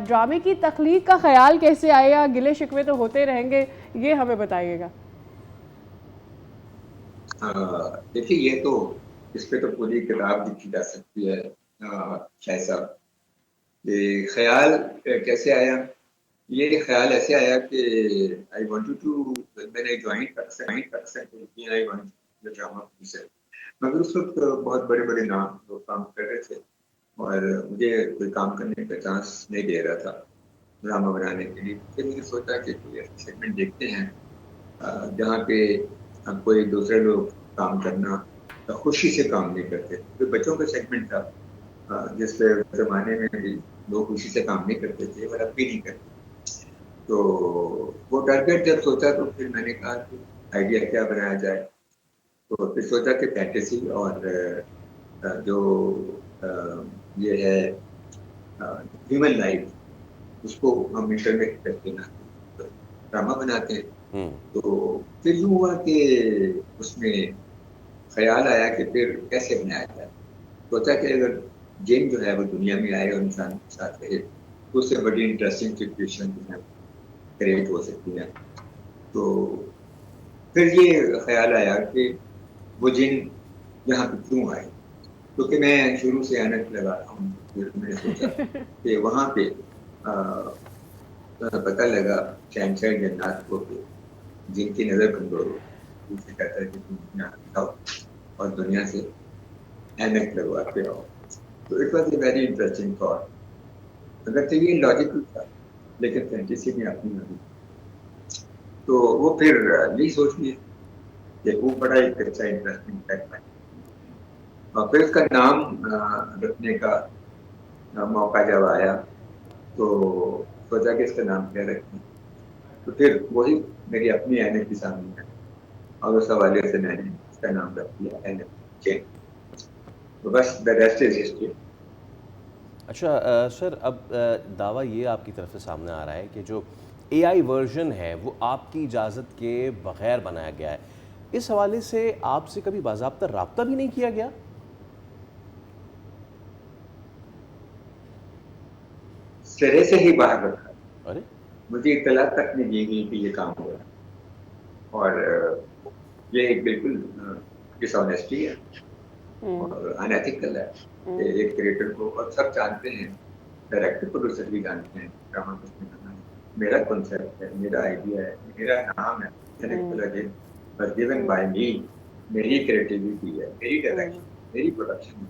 ڈرامے کی تخلیق کا خیال کیسے آئے گا؟ گلے شکوے تو ہوتے رہیں گے، یہ ہمیں بتائیے گا۔ دیکھیے، یہ تو اس پہ تو پوری کتاب لکھی جا سکتی ہے شاہ صاحب۔ یہ خیال کیسے آیا؟ یہ خیال ایسے آیا کہ آئی وانٹڈ ٹو، میں نے جوائن کر سکتا ڈرامہ پروڈیوسر، مگر اس وقت بہت بڑے بڑے نام لوگ کام کر رہے تھے اور مجھے کوئی کام کرنے کا چانس نہیں دے رہا تھا ڈرامہ بنانے کے لیے۔ پھر میں نے سوچا کہ کوئی ایسا سیگمنٹ دیکھتے ہیں جہاں پہ ہم کوئی دوسرے لوگ کام کرنا خوشی سے کام نہیں کرتے۔ تو بچوں کا سیگمنٹ تھا جس پہ زمانے میں بھی لوگ خوشی سے کام نہیں کرتے تھے اور اب بھی نہیں کرتے۔ تو وہ ٹارگیٹ جب سوچا تو پھر میں نے کہا کہ آئیڈیا کیا بنایا جائے، تو پھر سوچا کہ فینٹیسی اور جو یہ ہے ہیومن لائف، اس کو ہم انٹرنیٹ کر کے ڈرامہ بناتے ہیں۔ تو پھر یوں ہوا کہ اس میں خیال آیا کہ پھر کیسے بنایا جائے۔ سوچا کہ اگر جن جو ہے وہ دنیا میں آئے اور انسان کے ساتھ رہے تو اس سے بڑی انٹرسٹنگ سچویشن جو ہے کریٹ ہو سکتی ہے۔ تو پھر یہ خیال آیا کہ وہ جن یہاں پہ کیوں آئے، کیونکہ میں شروع سے اینک لگاتا ہوں۔ پھر میں نے سوچا کہ وہاں پہ پتہ لگا شہنشاہ جنات کو کہ جن کی نظر کمزور ہو، اسے کہتا ہے کہ تم یہاں آؤ اور دنیا سے اینک لگوا کے آؤ۔ تو it was a very interesting thought. اگر تو یہ لاجیکل تھا لیکن فینٹیسی میں اپنی ہوگی، تو وہ پھر یہی سوچ لی کہ وہ بڑا ایک اچھا انٹرسٹنگ فیکٹ ہے۔ اور پھر اس کا نام رکھنے کا موقع جب آیا تو سوچا کہ اس کا نام کیا رکھیں، تو پھر وہی میری اپنی اینک کی سامنے ہے اور اس حوالے سے میں نے اس کا نام رکھ دیا اینک جن۔ تو بس the rest is history۔ اچھا سر، اب دعویٰ یہ آپ کی طرف سے سامنے آ رہا ہے کہ جو اے آئی ورژن ہے وہ آپ کی اجازت کے بغیر بنایا گیا ہے۔ اس حوالے سے آپ سے کبھی باضابطہ رابطہ بھی نہیں کیا گیا؟ سرے سے ہی باہر رکھا، مجھے اطلاع تک نہیں دی گئی کہ یہ کام ہو رہا ہے، اور یہ ایک بالکل ڈس آنیسٹی ہے اور انیتھیکل ہے کہ ایک کریٹر کو، اور سب جانتے ہیں، ڈائریکٹر پروڈیوسر بھی جانتے ہیں ڈرامہ کچھ نہیں کرنا ہے، میرا کنسیپٹ ہے، میرا آئیڈیا ہے، میرا نام ہے، بس گیون بائی می، میری کریٹیوٹی ہے، میری ڈائریکشن، میری پروڈکشن،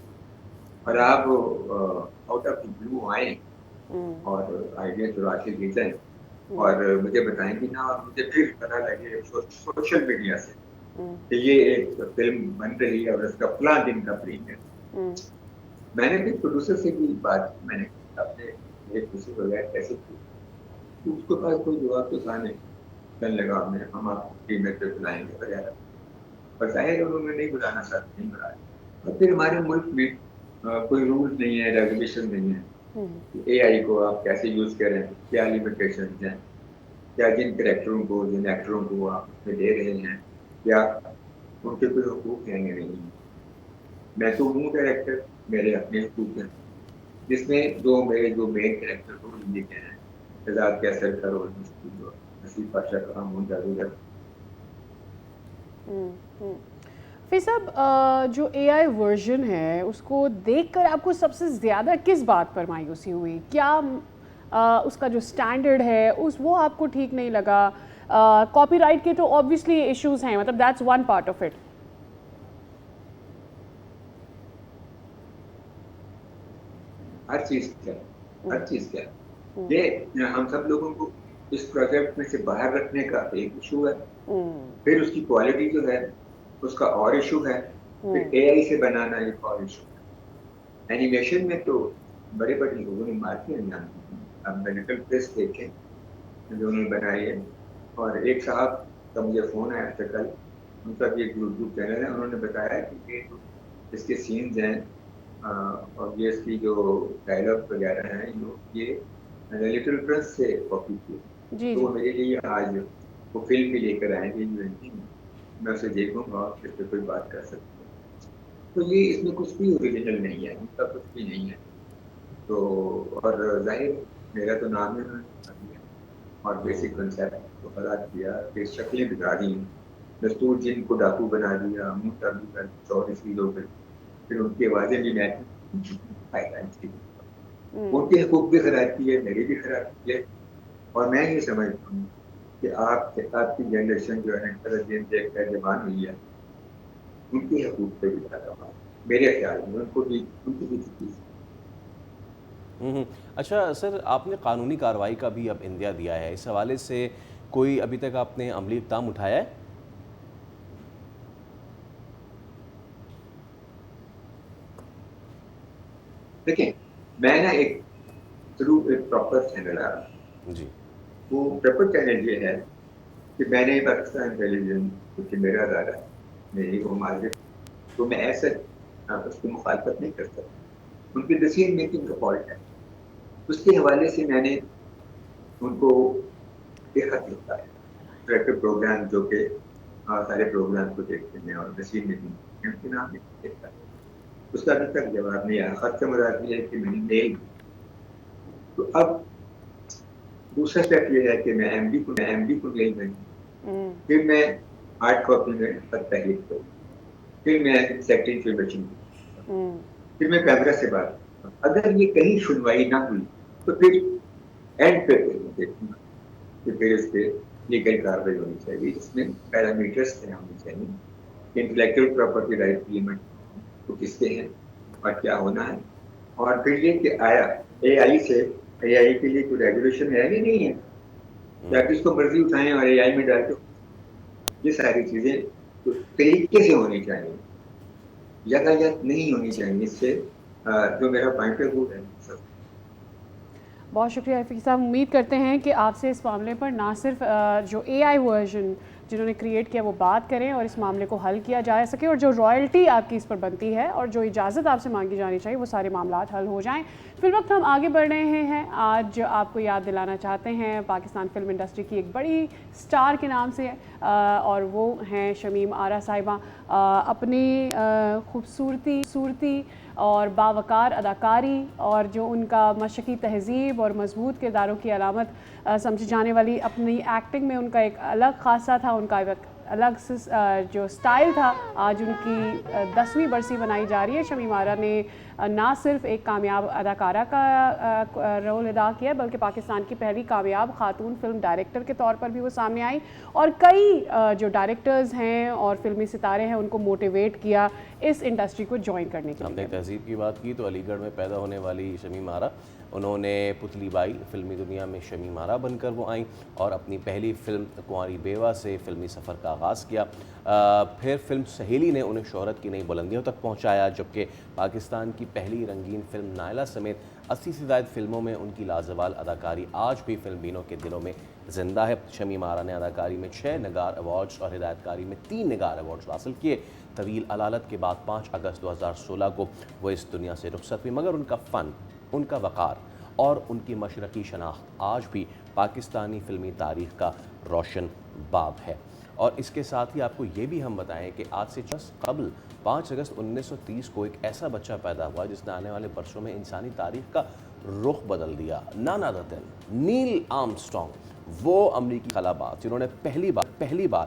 اور آپ آؤٹ آف دی بلو آئیں اور آئیڈیا چرا کے لے جائیں اور مجھے بتائیں کہ نا، اور مجھے پھر پتہ لگے سوشل میڈیا سے کہ یہ ایک فلم بن رہی ہے اور اس کا فلاں دن کا پریمیئر۔ میں نے پھر پروڈیوسر سے بھی بات میں نے اپنے ایک دوسرے بغیر کیسے کی، تو اس کے پاس کوئی جواب تو تھا نہیں، کہنے لگا ہم آپ کو پریمیئر پہ بلائیں گے وغیرہ، اور ظاہر انہوں نے نہیں بلانا چاہتے، نہیں بلایا۔ اور پھر ہمارے ملک میں کوئی رولز نہیں ہے، ریگولیشن نہیں ہے اے آئی کو آپ کیسے یوز کریں، کیا لیمیٹیشنز ہیں، کیا جن کریکٹروں کو، جن ایکٹروں کو آپ اس میں دے رہے ہیں، کیا ان کے کوئی حقوق ہیں یا نہیں۔ میں تو ہوں ڈائریکٹر، میرے اپنے حقوق ہیں، جس میں میرے جو مین کریکٹر کو یہ کہنا ہے، شہزاد کیسر کا رول نصیب پاشا کا ہم جادوگر۔ فیض صاحب جو اے آئی ورژن ہے اس کو دیکھ کر آپ کو سب سے زیادہ کس بات پر مایوسی ہوئی؟ کیا اس کا جو سٹینڈرڈ ہے وہ آپ کو ٹھیک نہیں لگا؟ کاپی رائٹ کے تو آبویسلی ایشوز ہیں، مطلب that's one part of it. ہر چیز کیا یہ ہم سب لوگوں کو اس پروجیکٹ میں سے باہر رکھنے کا ایک ایشو ہے، پھر اس کی کوالٹی جو ہے اس کا اور ایشو ہے، پھر اے آئی سے بنانا ایک اور ایشو ہے. اینیمیشن میں تو بڑے بڑے لوگوں نے مارکیں انجام دی. اب میڈیکل پریس دیکھیں جو انہوں نے بنائی ہے، اور ایک صاحب کا مجھے فون آیا تھا کل، ان کا بھی ایک یوٹیوب چینل ہے، انہوں نے بتایا کہ یہ اس کے سینز ہیں اور یہ اس کی جو ڈائلاگ وغیرہ ہیں یہ لٹل پرنس سے کاپی کیے. تو وہ میرے لیے آج وہ فلم بھی لے کر آئیں گے، میں اسے دیکھوں گا اور اس پہ کوئی بات کر سکتا ہوں. تو یہ اس میں کچھ بھی اوریجنل نہیں ہے، ان کا کچھ بھی نہیں ہے. تو اور ظاہر میرا تو نام ہے اور بیسک کنسیپٹ کو خراب کیا، پھر شکلیں بگاڑ دی، دستور جن کو ڈاکو بنا دیا، منہ ٹابو کر 100 لوگ، پھر ان کی آوازیں بھی میں ان کے حقوق بھی خراب کیے، میری بھی خراب کیے. اور میں یہ سمجھتا ہوں کہ آپ کی جنریشن جو ہے انٹیلیجنٹ دیکھ کر جوان ہوئی ہے، ان کے حقوق پہ بھی زیادہ میرے خیال میں ان کی بھی چیز. اچھا سر، آپ نے قانونی کارروائی کا بھی اب اندیا دیا ہے، اس حوالے سے کوئی ابھی تک آپ نے عملی اقدام اٹھایا ہے؟ دیکھیں میں نا ایک پراپر چینل آ رہا ہوں جی. وہ پراپر چینل یہ ہے کہ میں نے پاکستان ٹیلی ویژن کیونکہ میرا ادارہ ہے، میری وہ مارکیٹ، تو میں ایسا اس کی مخالفت نہیں کر سکتا. ان کی ڈیسیژن میکنگ کا فالٹ ہے. اس کے حوالے سے میں نے ان کو ایک خط لکھا ہے، ڈائریکٹر پروگرام جو کہ سارے پروگرام کو دیکھتے ہیں اور ڈیسیژن میکنگ ان کے نام دیکھتا ہے. اس کا ابھی تک جواب نہیں آیا. خط کا مراد یہ ہے کہ میں نے میل. تو اب دوسرا اسٹیپ یہ ہے کہ میں ایم ڈی کو میل بھیجوں، پھر میں ہارڈ کاپی میں خط تحریر کروں، پھر میں سیکرٹری انفارمیشن کروں، پھر میں کیمرہ سے بات کروں. اگر یہ کہیں سنوائی نہ ہوئی تو پھر اینڈ پہ دیکھوں گا کہ پھر اس پہ لیگل کاروائی ہونی چاہیے، جس میں پیرامیٹرس طے ہونی چاہیے. انٹلیکچوئل پراپرٹی رائٹ کی لمٹ تو کس کے ہیں اور کیا ہونا ہے. اور پھر یہ کہ آیا اے آئی کے لیے کوئی ریگولیشن ہے یا نہیں ہے، یا کس کو مرضی اٹھائیں اور اے آئی میں ڈال کے. یہ ساری چیزیں طریقے سے ہونی چاہیے، یکایک نہیں ہونی چاہیے. اس سے جو میرا پوائنٹ ہے وہ ہے. بہت شکریہ حفیظ صاحب. امید کرتے ہیں کہ آپ سے اس معاملے پر نہ صرف جو اے آئی ورژن جنہوں نے کریٹ کیا وہ بات کریں اور اس معاملے کو حل کیا جا سکے، اور جو رائلٹی آپ کی اس پر بنتی ہے اور جو اجازت آپ سے مانگی جانی چاہیے وہ سارے معاملات حل ہو جائیں. فی الوقت ہم آگے بڑھ رہے ہیں. آج آپ کو یاد دلانا چاہتے ہیں پاکستان فلم انڈسٹری کی ایک بڑی سٹار کے نام سے، اور وہ ہیں شمیم آرا صاحبہ. اپنی خوبصورتی اور باوقار اداکاری اور جو ان کا مشرقی تہذیب اور مضبوط کرداروں کی علامت سمجھی جانے والی اپنی ایکٹنگ میں ان کا ایک الگ خاصہ تھا، ان کا ایک الگ جو سٹائل تھا. آج ان کی 10ویں برسی منائی جا رہی ہے. شمیم آرا نے نہ صرف ایک کامیاب اداکارہ کا رول ادا کیا بلکہ پاکستان کی پہلی کامیاب خاتون فلم ڈائریکٹر کے طور پر بھی وہ سامنے آئی، اور کئی جو ڈائریکٹرز ہیں اور فلمی ستارے ہیں ان کو موٹیویٹ کیا اس انڈسٹری کو جوائن کرنے کے لیے. ہم نے تہذیب کی بات کی تو علی گڑھ میں پیدا ہونے والی شمیم آرا، انہوں نے پتلی بائی فلمی دنیا میں شمیم آرا بن کر وہ آئیں اور اپنی پہلی فلم کنواری بیوہ سے فلمی سفر کا آغاز کیا. پھر فلم سہیلی نے انہیں شہرت کی نئی بلندیوں تک پہنچایا، جبکہ پاکستان کی پہلی رنگین فلم نائلہ سمیت 80 سے زائد فلموں میں ان کی لازوال اداکاری آج بھی فلم بینوں کے دلوں میں زندہ ہے. شمیم آرا نے اداکاری میں 6 نگار ایوارڈز اور ہدایت کاری میں 3 نگار ایوارڈز حاصل کیے. طویل علالت کے بعد 5 اگست 2016 کو وہ اس دنیا سے رخصت ہوئی، مگر ان کا فن، ان کا وقار اور ان کی مشرقی شناخت آج بھی پاکستانی فلمی تاریخ کا روشن باب ہے. اور اس کے ساتھ ہی آپ کو یہ بھی ہم بتائیں کہ آج سے قبل 5 اگست 1930 کو ایک ایسا بچہ پیدا ہوا جس نے آنے والے برسوں میں انسانی تاریخ کا رخ بدل دیا. نانا رتن، نیل آرمسٹرانگ، وہ امریکی خلاباز جنہوں نے پہلی بار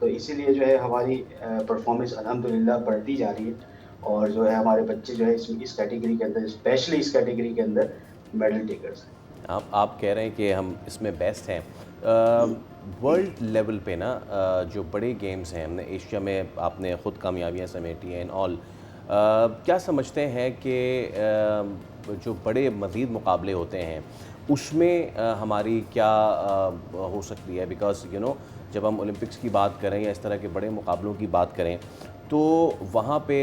تو اسی لیے جو ہے ہماری پرفارمنس الحمدللہ بڑھتی جا رہی ہے، اور جو ہے ہمارے بچے جو ہے اس کیٹیگری کے اندر، اسپیشلی اس کیٹیگری کے اندر میڈل ٹیکرز ہیں۔ آپ کہہ رہے ہیں کہ ہم اس میں بیسٹ ہیں، ورلڈ لیول پہ نا جو بڑے گیمز ہیں، ہم نے ایشیا میں آپ نے خود کامیابیاں سمیٹی ہیں آل، کیا سمجھتے ہیں کہ جو بڑے مزید مقابلے ہوتے ہیں اس میں ہماری کیا ہو سکتی ہے؟ بیکاز جب ہم اولمپکس کی بات کریں یا اس طرح کے بڑے مقابلوں کی بات کریں تو وہاں پہ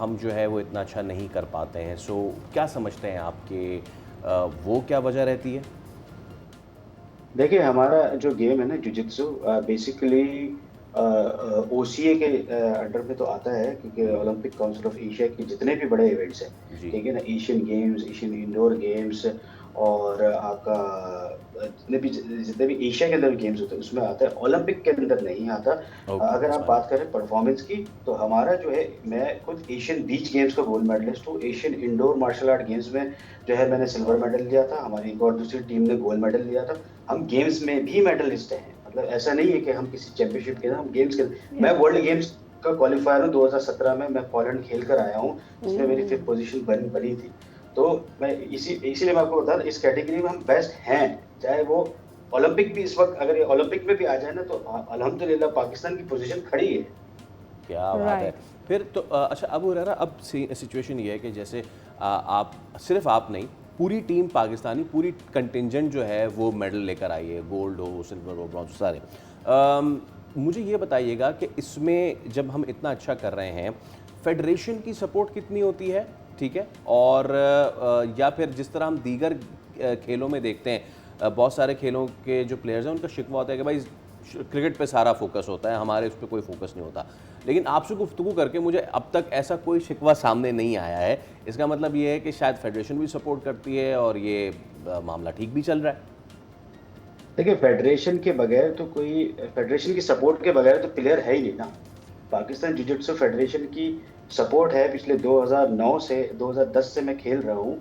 ہم جو ہے وہ اتنا اچھا نہیں کر پاتے ہیں، سو کیا سمجھتے ہیں آپ کہ وہ کیا وجہ رہتی ہے؟ دیکھیں ہمارا جو گیم ہے نا جوجتسو، بیسیکلی او سی اے کے انڈر میں تو آتا ہے، کیونکہ اولمپک کاؤنسل آف ایشیا کے جتنے بھی بڑے ایونٹس ہیں، ٹھیک ہے نا، Asian games, Asian indoor games, اور آپ کا جتنے بھی ایشیا کے اندر گیمز ہوتے ہیں اس میں آتا ہے، اولمپک کے اندر نہیں آتا۔ اگر آپ بات کریں پرفارمنس کی تو ہمارا جو ہے، میں خود ایشین بیچ گیمز کا گولڈ میڈلسٹ ہوں، Asian indoor martial art games میں جو ہے میں نے سلور میڈل لیا تھا، ہماری ایک اور دوسری ٹیم نے گولڈ میڈل لیا تھا۔ ہم گیمز میں بھی میڈلسٹ ہیں، مطلب ایسا نہیں ہے کہ ہم کسی چیمپئن شپ کے اندر، ہم گیمز کے میں ورلڈ گیمز کا کوالیفائر ہوں، 2017 میں پولینڈ کھیل کر آیا ہوں، اس میں میری 5th پوزیشن بنی تھی۔ تو میں اسی لیے میں آپ کو بتا دوں اس کیٹیگری میں ہم بیسٹ ہیں، چاہے وہ اولمپک بھی اس وقت اگر یہ اولمپک میں بھی آ جائے نا تو الحمدللہ پاکستان کی پوزیشن کھڑی ہے۔ کیا بات ہے۔ پھر تو اچھا ابو ہریرہ، اب سچویشن یہ ہے کہ جیسے آپ صرف آپ نہیں، پوری ٹیم پاکستانی، پوری کنٹینجنٹ جو ہے وہ میڈل لے کر آئی ہے، گولڈ ہو، سلور ہو، برونز، سارے۔ مجھے یہ بتائیے گا کہ اس میں جب ہم اتنا اچھا کر رہے ہیں، فیڈریشن کی سپورٹ کتنی ہوتی ہے، ٹھیک ہے، اور یا پھر جس طرح ہم دیگر کھیلوں میں دیکھتے ہیں، بہت سارے کھیلوں کے جو پلیئرز ہیں ان کا شکوہ ہوتا ہے کہ بھائی کرکٹ پہ سارا فوکس ہوتا ہے، ہمارے اس پہ کوئی فوکس نہیں ہوتا، لیکن آپ سے گفتگو کر کے مجھے اب تک ایسا کوئی شکوہ سامنے نہیں آیا ہے۔ اس کا مطلب یہ ہے کہ شاید فیڈریشن بھی سپورٹ کرتی ہے اور یہ معاملہ ٹھیک بھی چل رہا ہے۔ دیکھیں فیڈریشن کے بغیر تو کوئی، فیڈریشن کی سپورٹ کے بغیر تو پلیئر ہے ہی نہیں نا۔ پاکستان جوجتسو فیڈریشن کی سپورٹ ہے، پچھلے 2009 سے 2010 سے میں کھیل رہا ہوں،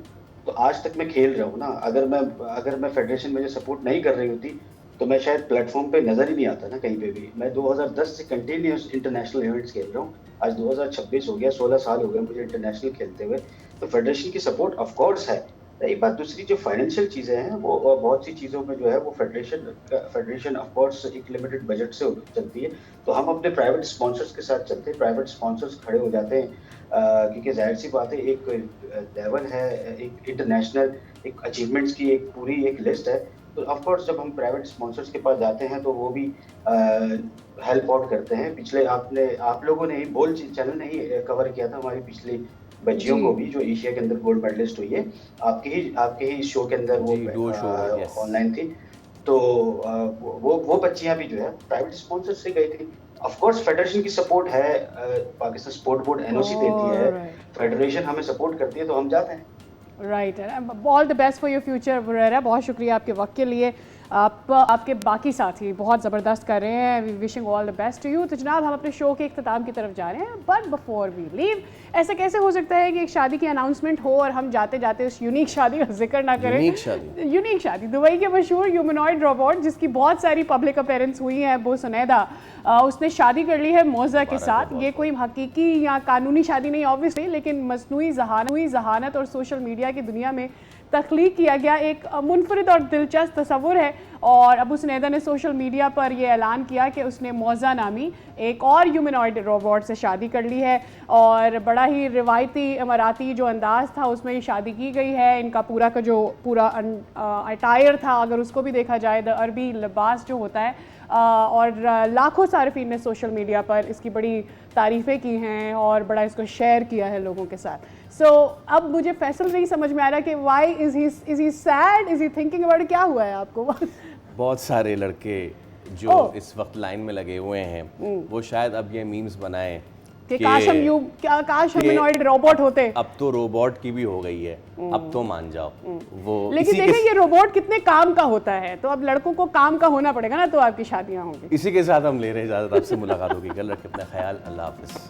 تو آج تک میں کھیل رہا ہوں نا۔ اگر میں فیڈریشن مجھے سپورٹ نہیں کر رہی ہوتی تو میں شاید پلیٹ فارم پہ نظر ہی نہیں آتا نا کہیں پہ بھی۔ میں 2010 سے کنٹینیوس انٹرنیشنل ایونٹس کھیل رہا ہوں، آج 2026 ہو گیا، 16 سال ہو گئے مجھے انٹرنیشنل کھیلتے ہوئے، تو فیڈریشن کی سپورٹ آف کورس ہے۔ ایک بات دوسری جو فائنینشیل چیزیں ہیں وہ بہت سی چیزوں میں جو ہے وہ فیڈریشن آف کورس ایک لمیٹڈ بجٹ سے چلتی ہے، تو ہم اپنے پرائیویٹ اسپانسرز کے ساتھ چلتے ہیں، پرائیویٹ اسپانسرز کھڑے ہو جاتے ہیں، کیونکہ ظاہر سی بات ہے ایک لیول ہے، ایک انٹرنیشنل ایک اچیومنٹس کی ایک پوری ایک لسٹ ہے، تو آف کورس جب ہم پرائیویٹ اسپانسرز کے پاس جاتے ہیں تو وہ بھی ہیلپ آؤٹ کرتے ہیں۔ پچھلے آپ لوگوں نے بول چینل نے ہی کور کیا تھا ہماری پچھلی بچیوں کو بھی جو ایشیا کے اندر گولڈ میڈلسٹ ہوئی ہے، آپ کے ہی شو کے اندر وہ آن لائن تھی، تو وہ بچیاں بھی جو ہے پرائیویٹ اسپانسر سے گئی تھی۔ آف کورس فیڈریشن کی سپورٹ ہے، پاکستان سپورٹ بورڈ NOC دیتی ہے، فیڈریشن ہمیں سپورٹ کرتی ہے تو ہم جاتے ہیں۔ Right, all the best for your future Huraira, بہت شکریہ آپ کے وقت کے لیے۔ آپ کے باقی ساتھی بہت زبردست کر رہے ہیں، we wishing all the best to you. تو جناب ہم اپنے شو کے اختتام کی طرف جا رہے ہیں، بٹ بفور وی لیو، ایسا کیسے ہو سکتا ہے کہ ایک شادی کی اناؤنسمنٹ ہو اور ہم جاتے جاتے اس یونیک شادی کا ذکر نہ کریں؟ یونیک شادی دبئی کے مشہور ہیومنوائڈ روبوٹ جس کی بہت ساری پبلک اپیرنس ہوئی ہیں، ابو سنیدہ، اس نے شادی کر لی ہے موزہ کے ساتھ۔ یہ کوئی حقیقی یا قانونی شادی نہیں آبویسلی، لیکن مصنوعی ذہانت اور سوشل میڈیا کی دنیا میں تخلیق کیا گیا ایک منفرد اور دلچسپ تصور ہے، اور ابو سنیدہ نے سوشل میڈیا پر یہ اعلان کیا کہ اس نے موزہ نامی ایک اور ہیومنوائڈ روبوٹ سے شادی کر لی ہے، اور بڑا ہی روایتی اماراتی جو انداز تھا اس میں یہ شادی کی گئی ہے۔ ان کا پورا اٹائر تھا، اگر اس کو بھی دیکھا جائے، عربی لباس جو ہوتا ہے، اور لاکھوں صارفین نے سوشل میڈیا پر اس کی بڑی تعریفیں کی ہیں اور بڑا اس کو شیئر کیا ہے لوگوں کے ساتھ۔ سو اب مجھے فیصل نہیں سمجھ میں آ رہا کہ why is he said, is he thinking about, کیا ہوا ہے آپ کو؟ بہت سارے لڑکے جو اس وقت لائن میں لگے ہوئے ہیں وہ شاید اب یہ میمز بنائیں کہ کاش ہیومنوائڈ روبوٹ ہوتے۔ اب تو روبوٹ کی بھی ہو گئی ہے، اب تو مان جاؤ وہ۔ لیکن دیکھیں یہ روبوٹ کتنے کام کا ہوتا ہے، تو اب لڑکوں کو کام کا ہونا پڑے گا نا، تو آپ کی شادیاں ہوں گی۔ اسی کے ساتھ ہم لے رہے ہیں اجازت، آپ سے ملاقات ہوگی، کل رکھیں اپنا خیال، اللہ حافظ۔